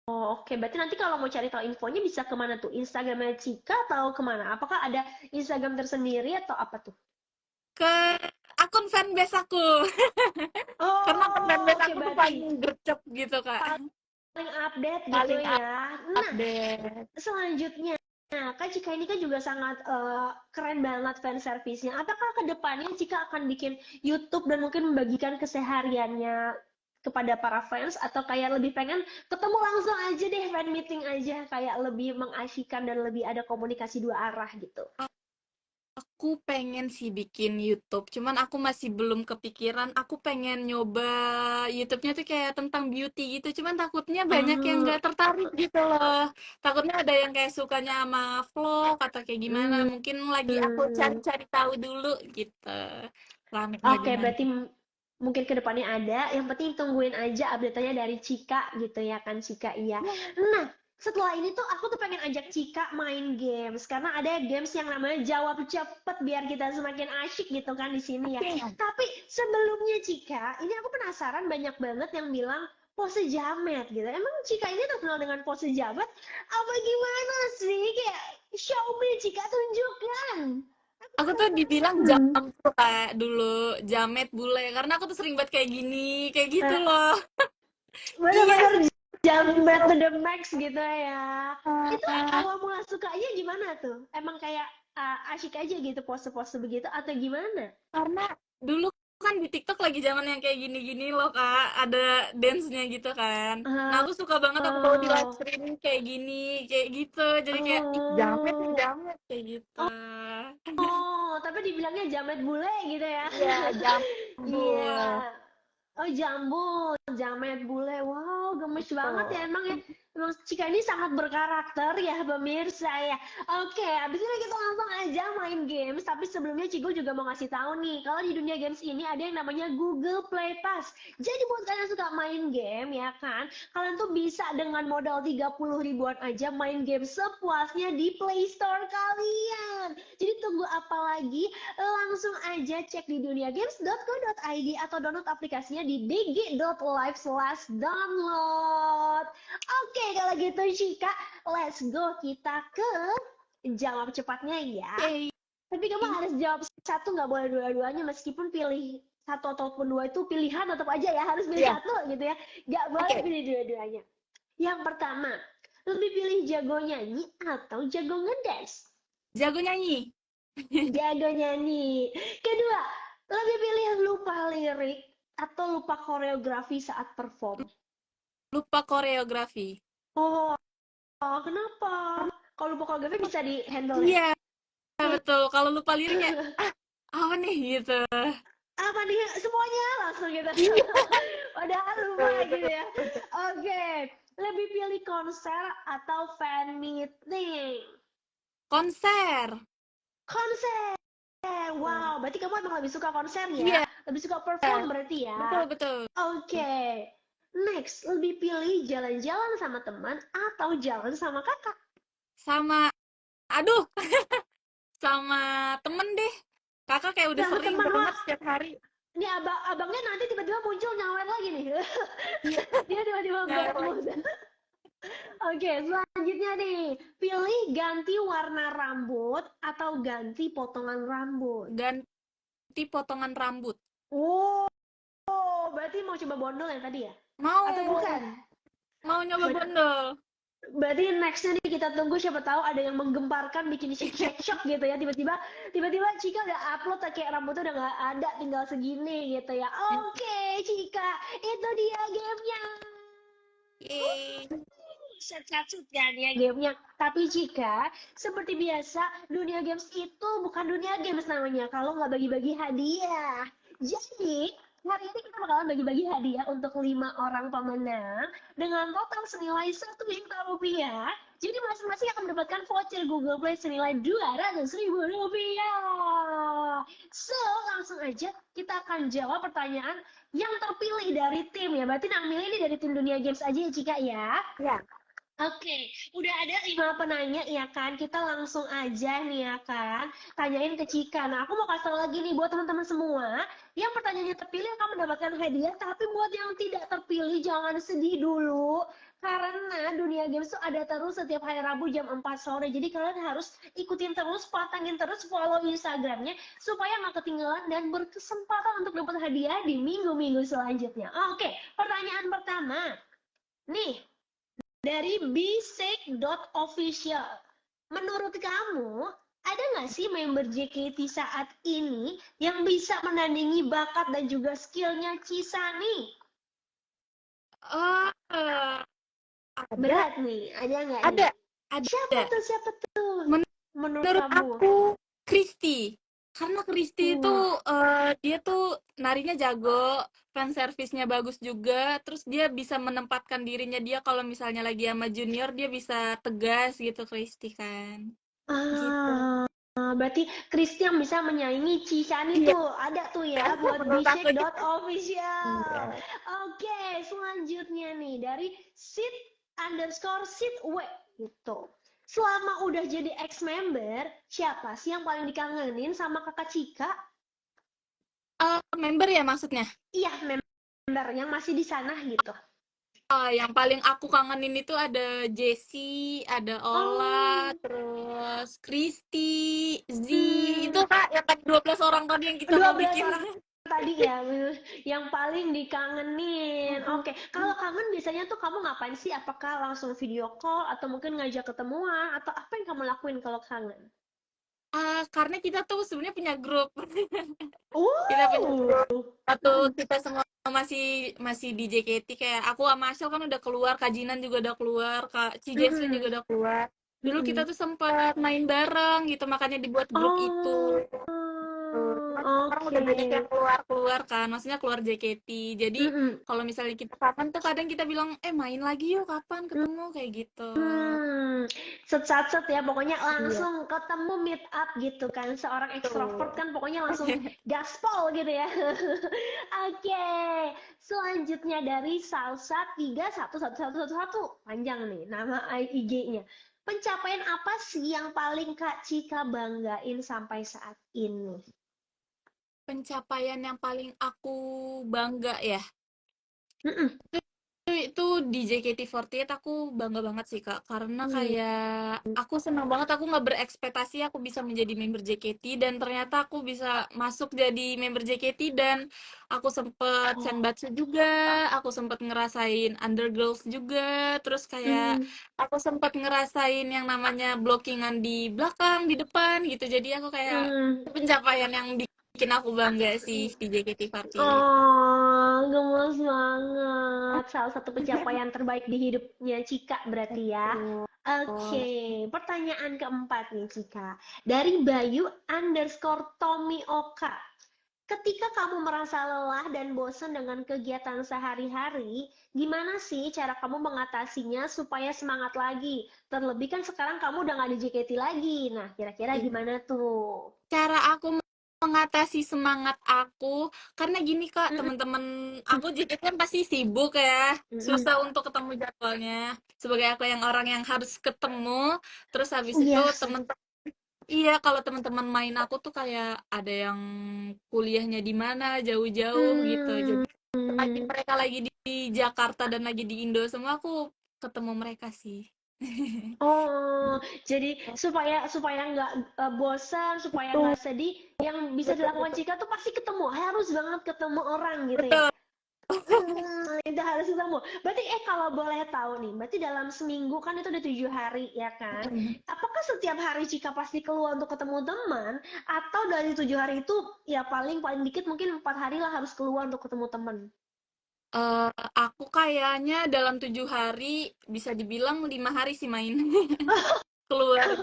oke. Berarti nanti kalau mau cari tahu infonya bisa kemana tuh? Instagramnya Cika atau kemana? Apakah ada Instagram tersendiri atau apa tuh? Ke akun fanbase aku. Karena akun Oh, fanbase oke aku tuh berarti paling gercep gitu, Kak. paling update gitu Paling ya. Nah, update. selanjutnya, nah, Kak Cika ini kan juga sangat keren banget fan service-nya. Apakah ke depannya Cika akan bikin YouTube dan mungkin membagikan kesehariannya kepada para fans atau kayak lebih pengen ketemu langsung aja deh fan meeting aja kayak lebih mengasyikan dan lebih ada komunikasi dua arah gitu. Aku pengen sih bikin YouTube, cuman aku masih belum kepikiran. Aku pengen nyoba YouTube-nya tuh kayak tentang beauty gitu, cuman takutnya banyak yang Ah, nggak tertarik gitu loh. Takutnya ada yang kayak sukanya sama vlog atau kayak gimana. hmm, Mungkin lagi aku hmm. cari-cari tahu dulu gitu. Ramenya Oke, gimana. berarti mungkin kedepannya ada. Yang penting tungguin aja update-nya dari Cika gitu ya kan, Cika iya. Nah, setelah ini tuh aku tuh pengen ajak Cika main games karena ada games yang namanya jawab cepet biar kita semakin asyik gitu kan di sini ya. Oke. Tapi sebelumnya Cika, ini aku penasaran banyak banget yang bilang pose jamet gitu. Emang Cika ini terkenal dengan pose jamet? Apa gimana sih? Kayak show me Cika tunjukkan. Aku tuh dibilang Hmm. jampu Kak dulu, jamet bule karena aku tuh sering banget kayak gitu loh. Iya, Bener-bener sering jambet gitu. to the max gitu ya. Itu Ah, awal mula sukanya gimana tuh? Emang kayak asyik aja gitu pose-pose begitu atau gimana? karena dulu kan di TikTok lagi zaman yang kayak gini-gini loh Kak, ada dance-nya gitu kan. Nah, Oh, aku suka banget aku bawa di live oh, streaming kayak gini, kayak gitu. Jadi kayak ih jamet nih oh, jamet kayak gitu. oh, tapi dibilangnya jamet bule gitu ya. Iya, Iya. jambul. Oh, jambul, jamet bule. Wow, gemes banget ya Betul. emang ya. Emang Cika ini sangat berkarakter ya pemirsa ya. Oke, abis ini kita langsung aja main games. Tapi sebelumnya Cigo juga mau ngasih tahu nih, kalau di dunia games ini ada yang namanya Google Play Pass. Jadi buat kalian yang suka main game ya kan, kalian tuh bisa dengan modal 30 ribuan aja main game sepuasnya di Play Store kalian. Jadi tunggu apa lagi? Langsung aja cek di duniagames.co.id atau download aplikasinya di dg.live/download. Oke, kalau gitu Cika, let's go kita ke jawab cepatnya ya. Oke. Tapi kamu harus jawab satu, nggak boleh dua-duanya meskipun pilih satu ataupun dua itu pilihan tetap aja ya harus pilih Iya, satu gitu ya. Nggak boleh oke. pilih dua-duanya. Yang pertama, lebih pilih jago nyanyi atau jago ngedance? Jago nyanyi. Jago nyanyi. Kedua, lebih pilih lupa lirik atau lupa koreografi saat perform? Lupa koreografi. Oh, kenapa? Kalau lupa koreografi bisa di handle ya? Iya, betul. Kalau lupa lirik kayak apa nih gitu. Apa nih? Semuanya langsung gitu. Iya, Padahal lupa betul, gitu betul, ya. betul. Oke, lebih pilih konser atau fan meeting? Konser. Konser. Wow, berarti kamu emang lebih suka konser ya? Iya, Lebih suka perform berarti ya? betul, betul. Oke. Next, lebih pilih jalan-jalan sama teman atau jalan sama kakak? Sama, aduh, sama temen deh. Kakak kayak udah Sama sering teman, wah. banget setiap hari. Ini abangnya nanti tiba-tiba muncul nyawer lagi nih. Iya, Dia tiba-tiba nyawer bad lagi. mood. Oke, selanjutnya nih. Pilih ganti warna rambut atau ganti potongan rambut? Ganti potongan rambut. Oh, berarti mau coba bondol yang tadi ya? Atau Mau, bukan? mau nyoba Ber- bondol. Berarti nextnya nih kita tunggu siapa tahu ada yang menggemparkan bikin shake shock gitu ya tiba-tiba tiba-tiba Cika udah upload kayak rambutnya udah nggak ada tinggal segini gitu ya. Oke Cika, itu dia gamenya. Yeay. Set kan ya gamenya. Tapi jika seperti biasa dunia games itu bukan dunia games namanya kalau nggak bagi-bagi hadiah. Jadi hari ini kita bakalan bagi-bagi hadiah untuk 5 orang pemenang dengan total senilai 1 juta rupiah. Jadi masing-masing akan mendapatkan voucher Google Play senilai 200 ribu rupiah. So, langsung aja kita akan jawab pertanyaan yang terpilih dari tim ya. Berarti yang milih ini dari tim Dunia Games aja ya, Cika ya. Ya. Oke, udah ada 5 penanya ya kan? Kita langsung aja nih ya kan, tanyain ke Cika. Nah, aku mau kasih tau lagi nih buat teman-teman semua, yang pertanyaannya terpilih akan mendapatkan hadiah, tapi buat yang tidak terpilih jangan sedih dulu. Karena Dunia Games tuh ada terus setiap hari Rabu jam 4 sore. Jadi kalian harus ikutin terus, patangin terus, follow Instagramnya supaya nggak ketinggalan dan berkesempatan untuk dapat hadiah di minggu-minggu selanjutnya. Oke, pertanyaan pertama. Nih, dari bisek.official. Menurut kamu, ada nggak sih member JKT saat ini yang bisa menandingi bakat dan juga skillnya Cisani? Ada. Berat nih, ada nggak Ada. nih? Siapa tuh menurut Menurut kamu? aku Kristi. Karena Kristi itu dia tuh narinya jago, fan service-nya bagus juga, terus dia bisa menempatkan dirinya dia kalau misalnya lagi sama junior dia bisa tegas gitu Kristi kan. Gitu. Berarti Kristi yang bisa menyaingi Cisani Iya, tuh ada tuh ya buat menurut aku gitu. bisek.official. Iya. Oke, selanjutnya nih dari sit_sit_w gitu. Selama udah jadi ex-member, siapa sih yang paling dikangenin sama kakak Cika? Member ya maksudnya? Iya, member yang masih di sana gitu. Yang paling aku kangenin itu ada Jessie, ada Ola, Oh, terus Kristi, Z, itu hmm, Kak, yang tadi 12 orang tadi yang kita mau 12 bikin. orang tadi ya, yang paling dikangenin. Oke, kalau kangen biasanya tuh kamu ngapain sih? Apakah langsung video call atau mungkin ngajak ketemuan atau apa yang kamu lakuin kalau kangen? Karena kita tuh sebenarnya punya grup. Kita punya Uh, grup. Satu kita semua masih masih di JKT, kayak aku sama Ashel kan udah keluar, Kak Jinan juga udah keluar, Kak Ci Jesslyn juga udah keluar. Dulu kita tuh sempat main bareng gitu, makanya dibuat grup Oh, itu. Cuman sekarang udah banyak yang oke. keluar kan, maksudnya keluar JKT. Jadi Mm-mm. kalau misalnya kita kapan tuh kadang kita bilang, main lagi yuk, kapan ketemu kayak gitu. Set ya, pokoknya Iya, langsung ketemu meet up gitu kan. Seorang ekstrovert betul. kan pokoknya langsung gaspol gitu ya. Oke, selanjutnya dari Salsa 311111. Panjang nih nama IG-nya. Pencapaian apa sih yang paling Kak Cika banggain sampai saat ini? Pencapaian yang paling aku bangga ya. Mm-mm. Itu di JKT48 aku bangga banget sih Kak, karena Hmm. kayak aku senang banget, aku nggak berekspektasi aku bisa menjadi member JKT dan ternyata aku bisa masuk jadi member JKT dan aku sempet senbatsu juga, aku sempet ngerasain undergirls juga, terus kayak Hmm. aku sempet ngerasain yang namanya blockingan di belakang, di depan gitu, jadi aku kayak Hmm. itu pencapaian yang bikin aku bangga sih di JKT48. Oh, gemes banget. Salah satu pencapaian terbaik di hidupnya Cika berarti ya. Oke, pertanyaan keempat nih Cika. Dari Bayu_Tomioka. Ketika kamu merasa lelah dan bosan dengan kegiatan sehari-hari, gimana sih cara kamu mengatasinya supaya semangat lagi? Terlebih kan sekarang kamu udah nggak di JKT lagi. Nah, kira-kira gimana tuh? Cara aku mengatasi semangat aku, karena gini Kak, Mm-mm. teman-teman aku jadi kan pasti sibuk ya, Mm-mm. susah untuk ketemu jadwalnya. Sebagai aku yang orang yang harus ketemu, terus habis itu Iya. teman-teman, iya kalau teman-teman main aku tuh kayak ada yang kuliahnya di mana jauh-jauh gitu. Jadi lagi Hmm. mereka lagi di Jakarta dan lagi di Indo semua, aku ketemu mereka sih. Oh, jadi supaya supaya nggak bosan, supaya Betul, nggak sedih, yang bisa betul, dilakukan betul. Cika tuh pasti ketemu, harus banget ketemu orang gitu ya. Betul. Itu harus ketemu. Berarti kalau boleh tahu nih, berarti dalam seminggu kan itu udah 7 hari ya kan? Apakah setiap hari Cika pasti keluar untuk ketemu teman, atau dari 7 hari itu ya paling paling dikit mungkin 4 hari lah harus keluar untuk ketemu teman? Aku kayaknya dalam 7 hari bisa dibilang 5 hari sih main keluar.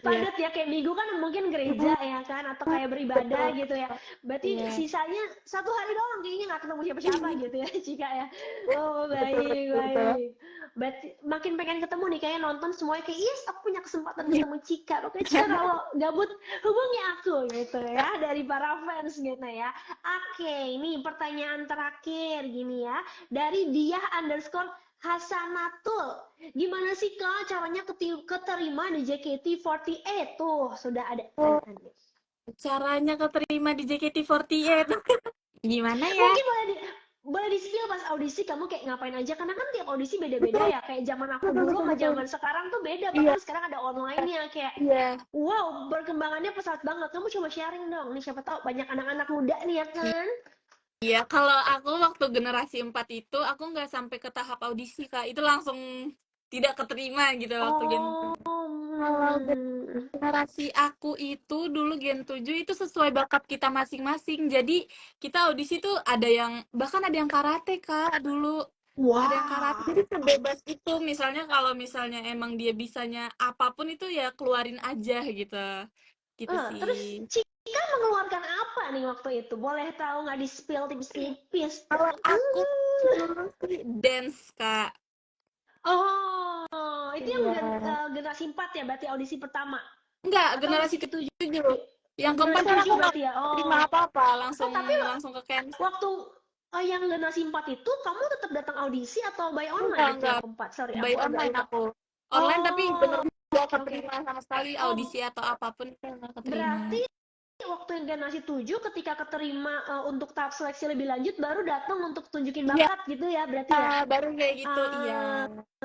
Iya. Padat ya, kayak minggu kan mungkin gereja ya kan, atau kayak beribadah Betul. gitu ya. Berarti Iya. sisanya 1 hari doang kayaknya nggak ketemu siapa-siapa gitu ya, Cika ya. Oh, Betul, baik, betul, betul. baik. Berarti makin pengen ketemu nih, kayak nonton semuanya kayak, yes, aku punya kesempatan Iya. ketemu Cika. Oke, Cika kalau gabut hubungi aku gitu ya, dari para fans gitu ya. Oke, ini pertanyaan terakhir gini ya, dari Diah_Hasanatul. Gimana sih Kak caranya keterima di JKT48? Tuh, sudah ada Oh, pertanyaannya. caranya keterima di JKT48 gimana ya? Mungkin boleh di-spill pas audisi kamu kayak ngapain aja, karena kan tiap audisi beda-beda Betul, ya. Kayak zaman aku betul, dulu betul, sama betul. zaman sekarang tuh beda, Iya, bahkan sekarang ada online-nya kayak iya. wow, perkembangannya pesat banget. Kamu coba sharing dong. Nih siapa tahu banyak anak-anak muda nih ya kan. Iya, kalau aku waktu generasi 4 itu aku nggak sampai ke tahap audisi, Kak. Itu langsung tidak keterima gitu waktu Gen. Oh, Kalau generasi aku itu dulu Gen 7 itu sesuai bakat kita masing-masing. Jadi kita audisi tuh ada yang bahkan ada yang karate, Kak, dulu. Ada yang karate. wah. Jadi sebebas itu. Misalnya kalau misalnya emang dia bisanya apapun itu ya keluarin aja gitu. Gitu Terus sih. Cika mengeluarkan apa nih waktu itu? Boleh tahu nggak di-spill tipis-tipis? Kalau aku dulu sih dance, Kak. Oh, itu yang Iya. generasi 4 ya, berarti audisi pertama? Enggak, Atau generasi audisi ketujuh? 7. Yang keempat Generasi kan aku 7 nggak berarti ya? terima Oh, apa-apa, langsung tapi langsung ke cancel. waktu yang generasi 4 itu, kamu tetap datang audisi atau by online Enggak, itu enggak. yang keempat? Sorry, By aku agak online lupa. aku. Online tapi Oh, bener nggak oke, oke. keterima sama sekali Oh, audisi atau apapun itu nggak keterima. berarti waktu yang generasi 7 ketika keterima untuk tahap seleksi lebih lanjut, baru datang untuk tunjukin Iya, bakat gitu ya, berarti ya? baru kayak gitu, iya.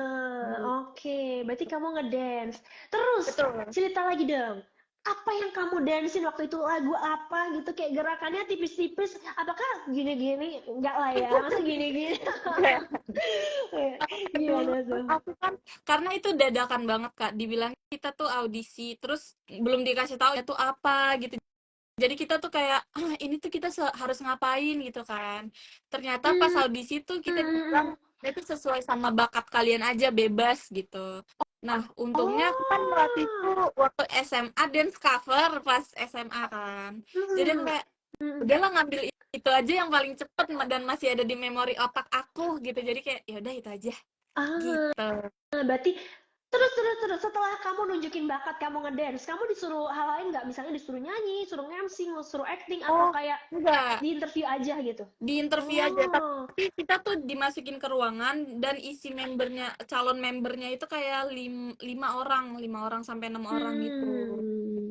Ah, oke, berarti kamu ngedance. Terus Betul. cerita lagi dong. Apa yang kamu dancein waktu itu? Lagu apa gitu? Kayak gerakannya tipis-tipis. Apakah gini-gini? Enggak lah ya. Masa gini-gini? Dulu Gimana tuh? aku kan karena itu dadakan banget, Kak. Dibilang kita tuh audisi, terus belum dikasih tahu itu apa gitu. Jadi kita tuh kayak, ini tuh kita harus ngapain gitu kan. Ternyata pas Hmm, audisi tuh kita hmm. bilang, itu sesuai sama bakat kalian aja, bebas gitu. Nah, untungnya aku kan waktu itu Oh. waktu SMA dance cover pas SMA kan. Jadi aku Hmm, kayak, hmm. udahlah ngambil itu aja yang paling cepet dan masih ada di memori otak aku gitu. Jadi kayak, ya udah itu aja Ah, gitu. berarti terus setelah kamu nunjukin bakat kamu ngedance, kamu disuruh hal lain nggak? Misalnya disuruh nyanyi, suruh MC, suruh acting, atau Oh, kayak enggak. di interview aja gitu? Di interview aja, Oh, tapi kita tuh dimasukin ke ruangan dan isi membernya, calon membernya itu kayak 5 orang sampai 6 orang gitu. hmm,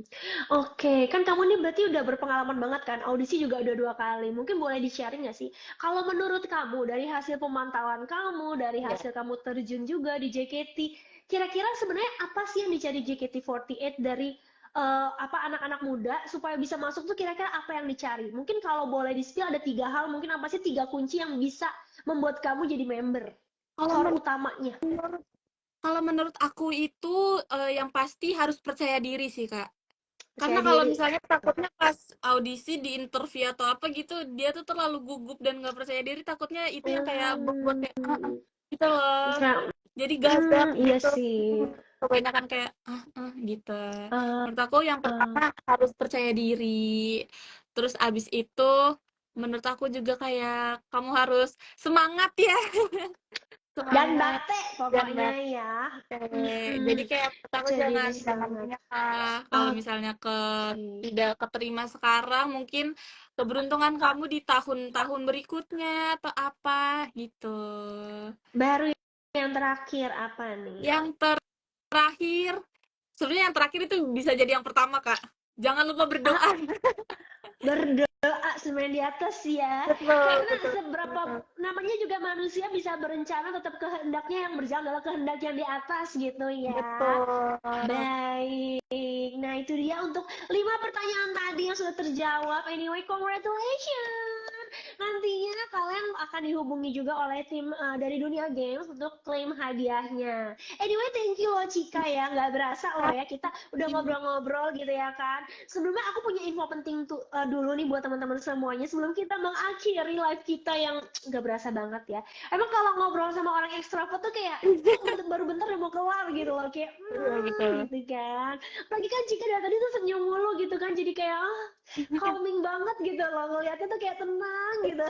oke. Kan kamu nih berarti udah berpengalaman banget kan, audisi juga udah 2 kali. Mungkin boleh di-sharing nggak sih? Kalau menurut kamu, dari hasil pemantauan kamu, dari Ya. hasil kamu terjun juga di JKT, kira-kira sebenarnya apa sih yang dicari JKT48 dari apa anak-anak muda supaya bisa masuk tuh, kira-kira apa yang dicari? Mungkin kalau boleh di-spill ada 3 hal, mungkin apa sih 3 kunci yang bisa membuat kamu jadi member? Kalau Core utamanya. menurut kalau menurut aku itu yang pasti harus percaya diri sih, Kak. Karena Percaya kalau diri. misalnya takutnya pas audisi di interview atau apa gitu, dia tuh terlalu gugup dan nggak percaya diri, takutnya itu yang kayak buat kayak Hmm, gitu loh. Kayak, Jadi gagap iya gitu. sih. Kebanyakan kayak gitu. Eh, Menurut aku yang eh. pertama harus percaya diri. Terus abis itu menurut aku juga kayak kamu harus semangat ya, Dan semangat bate dan pokoknya ya. jadi Mm-mm. kayak menurut aku Percaya jangan diri jangan semangat. menyerah. Kalau Oke. misalnya tidak keterima sekarang, mungkin keberuntungan kamu di tahun-tahun berikutnya atau apa gitu. Baru yang terakhir apa nih? Yang terakhir, sebenarnya yang terakhir itu bisa jadi yang pertama, Kak. Jangan lupa Ah, berdoa. berdoa semen di atas ya. Betul, Karena betul, seberapa betul. namanya juga manusia bisa berencana, tetap kehendaknya yang berjalan adalah kehendak yang di atas gitu ya. Betul. Baik. Nah, itu dia untuk 5 pertanyaan tadi yang sudah terjawab. Anyway, congratulations. Nantinya kalian akan dihubungi juga oleh tim dari Dunia Games untuk klaim hadiahnya. Anyway, thank you loh Cika ya. Nggak berasa loh ya kita udah ngobrol-ngobrol gitu ya kan. Sebelumnya aku punya info penting tuh dulu nih buat teman-teman semuanya sebelum kita mengakhiri live kita yang nggak berasa banget ya. Emang kalau ngobrol sama orang ekstrovert tuh kayak baru bentar udah mau kelar gitu loh kayak Iya, betul. gitu kan. Lagi kan Cika dari tadi tuh senyum mulu gitu kan jadi kayak calming banget gitu loh ngeliatnya tuh kayak tenang gitu.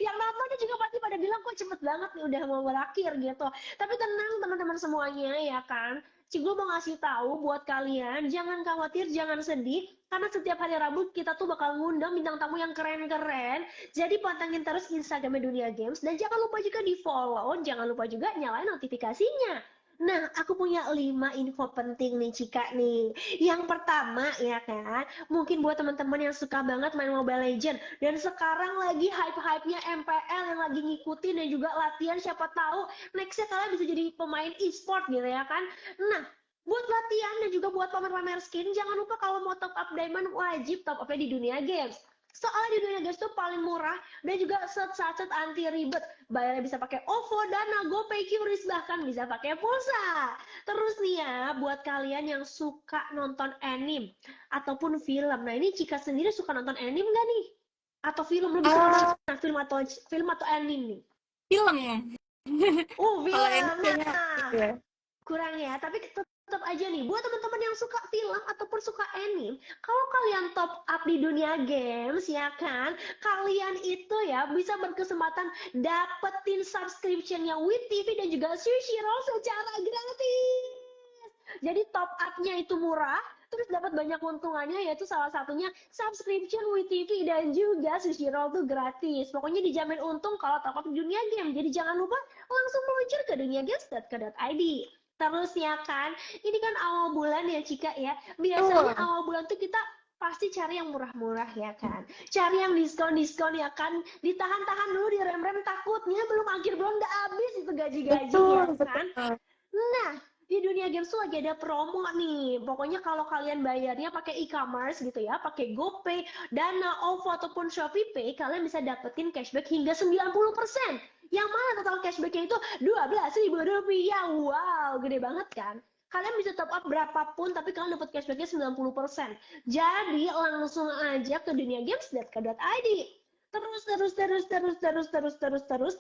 Yang nontonnya juga pasti pada bilang kok cepet banget nih udah mau berakhir gitu. Tapi tenang teman-teman semuanya ya kan. Cigo mau ngasih tahu buat kalian, jangan khawatir, jangan sedih, karena setiap hari Rabu kita tuh bakal ngundang bintang tamu yang keren-keren. Jadi pantengin terus Instagramnya Dunia Games dan jangan lupa juga di follow, jangan lupa juga nyalain notifikasinya. Nah, aku punya 5 info penting nih Cika nih. Yang pertama ya kan, mungkin buat teman-teman yang suka banget main Mobile Legends dan sekarang lagi hype-hypenya MPL yang lagi ngikutin dan juga latihan siapa tahu nextnya kalian bisa jadi pemain e-sport gitu ya kan. Nah, buat latihan dan juga buat pamer-pamer skin, jangan lupa kalau mau top up diamond wajib top up di Dunia Games. Soalnya di Dunia Games tuh paling murah dan juga set-set anti ribet. Bayarnya bisa pakai OVO, Dana, GoPay, QRIS, bahkan bisa pakai pulsa. Terus nih ya, buat kalian yang suka nonton anime ataupun film. Nah, ini Cika sendiri suka nonton anime nggak nih? Atau film lebih suka Ah, mana? Film atau anime nih? film. Kalau ini Film. kayaknya Nah, gitu ya. kurang ya, tapi tetap aja nih, buat teman-teman yang suka film ataupun suka anime, kalau kalian top up di Dunia Games, ya kan, kalian itu ya bisa berkesempatan dapetin subscription-nya WIT TV dan juga Sushiro secara gratis. Jadi top up-nya itu murah, terus dapat banyak keuntungannya yaitu salah satunya subscription WIT TV dan juga Sushiro tuh gratis. Pokoknya dijamin untung kalau top up di Dunia Game. Jadi jangan lupa langsung meluncur ke duniagames.co.id. Terus ya kan, ini kan awal bulan ya Cika ya. Biasanya Betul. awal bulan tuh kita pasti cari yang murah-murah ya kan. Cari yang diskon-diskon ya kan. Ditahan-tahan dulu, direm-rem takutnya belum akhir bulan udah habis itu gaji-gaji ya Betul, kan. betul. Nah, di Dunia Games tuh lagi ada promo nih. Pokoknya kalau kalian bayarnya pakai e-commerce gitu ya, pakai GoPay, Dana, OVO ataupun ShopeePay, kalian bisa dapetin cashback hingga 90%. Yang mana total cashbacknya itu 12.000 rupiah. Wow, gede banget kan? Kalian bisa top up berapapun, tapi kalian dapat cashbacknya 90%. Jadi langsung aja ke duniagames.co.id. Terus,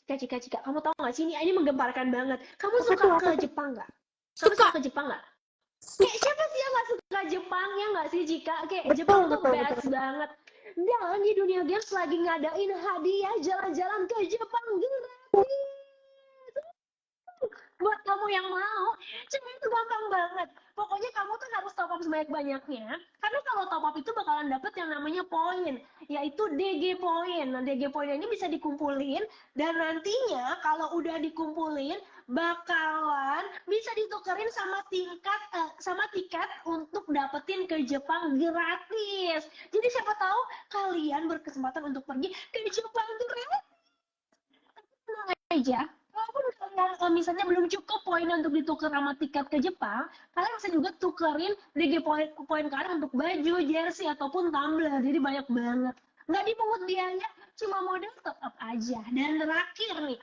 Cika, kamu tahu nggak sih ini menggemparkan banget. Kamu Apa suka tuh? Apa ke tuh? Jepang nggak? Kamu Suka. suka ke Jepang nggak? Kayak siapa sih yang nggak suka Jepang ya nggak sih Cika? Kayak Jepang Betul, tuh betul, best betul. banget. Dan di Dunia Games lagi ngadain hadiah jalan-jalan ke Jepang gratis buat kamu yang mau. Cuma itu gampang banget. Pokoknya kamu tuh harus top up sebanyak-banyaknya. Karena kalau top up itu bakalan dapet yang namanya poin, yaitu DG poin. Nah, DG poin ini bisa dikumpulin dan nantinya kalau udah dikumpulin bakalan bisa ditukerin sama tiket untuk dapetin ke Jepang gratis. Jadi siapa tahu kalian berkesempatan untuk pergi ke Jepang gratis aja. Walaupun kalian misalnya belum cukup poin untuk ditukar sama tiket ke Jepang, kalian bisa juga tukerin DG poin kalian untuk baju, jersey ataupun tumbler. Jadi banyak banget. Nggak dipungut biaya, cuma modal top up aja. Dan terakhir nih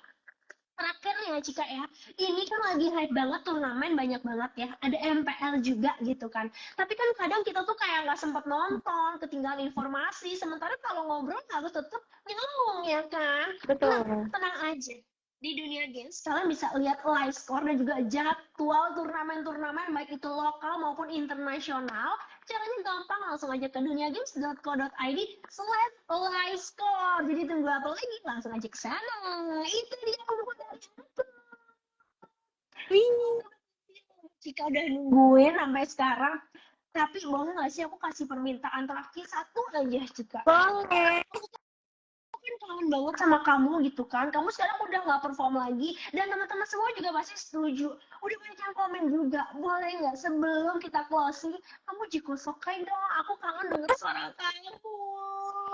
ya Cika ya, ini kan lagi hype banget turnamen banyak banget ya, ada MPL juga gitu kan, tapi kan kadang kita tuh kayak nggak sempet nonton, ketinggalan informasi, sementara kalau ngobrol harus tetap nyambung ya kan. Nah, Betul. tenang aja, di Dunia Games kalian bisa lihat live score dan juga jadwal turnamen-turnamen baik itu lokal maupun internasional. Caranya gampang, langsung aja ke duniagames.co.id/live score. Jadi tunggu apa lagi? Langsung aja ke sana. Itu dia info dari aku. Wih, Jika udah nungguin sampai sekarang, tapi boleh nggak sih aku kasih permintaan terakhir satu aja juga. boleh. Kan kangen banget sama kamu gitu kan. Kamu sekarang udah nggak perform lagi dan teman-teman semua juga pasti setuju. Udah banyak yang komen juga. Boleh nggak sebelum kita closing, kamu Jiko Sokai dong. Aku kangen denger suara kamu.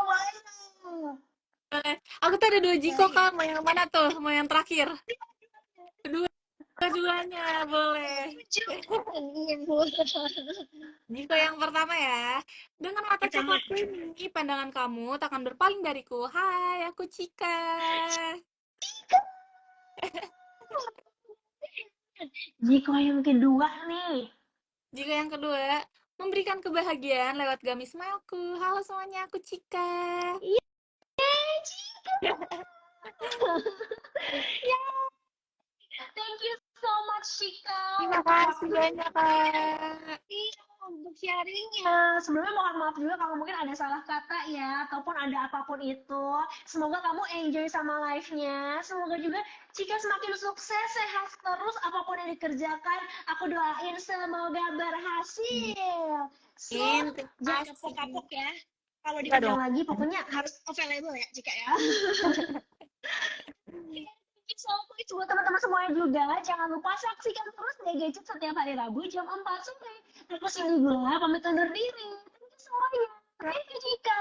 Boleh nggak? Boleh. Aku tuh ada 2 Jiko, Boleh ya? Kak. Mau yang mana tuh? Mau yang terakhir? Kedua. Keduanya boleh. Jangan. Jika yang pertama ya, dengan mata Pertama, coklatku ini, pandangan kamu takkan berpaling dariku. Hai, aku Cika. jika yang kedua nih. Jika yang kedua, memberikan kebahagiaan lewat gamis smileku. Halo semuanya, aku Cika. Yeay, Cika. Yeay. Thank you so much, Cika, Terima untuk kasih waktu. banyak, Kak. Iya, untuk sharingnya. Sebelumnya mohon maaf juga kalau mungkin ada salah kata ya, ataupun ada apapun itu. Semoga kamu enjoy sama live-nya. Semoga juga jika semakin sukses, sehat terus, apapun yang dikerjakan, aku doain semoga berhasil. So, Terima jangan kasih. kapok-kapok ya. Kalau Enggak diundang dong. lagi, pokoknya harus available ya, Cika ya. So, itu buat teman-teman semuanya juga. Jangan lupa saksikan terus The Gadget setiap hari Rabu jam 4 sore. Aku Cindy Gula, pamit undur diri. Thank you semuanya. Thank you, Cika.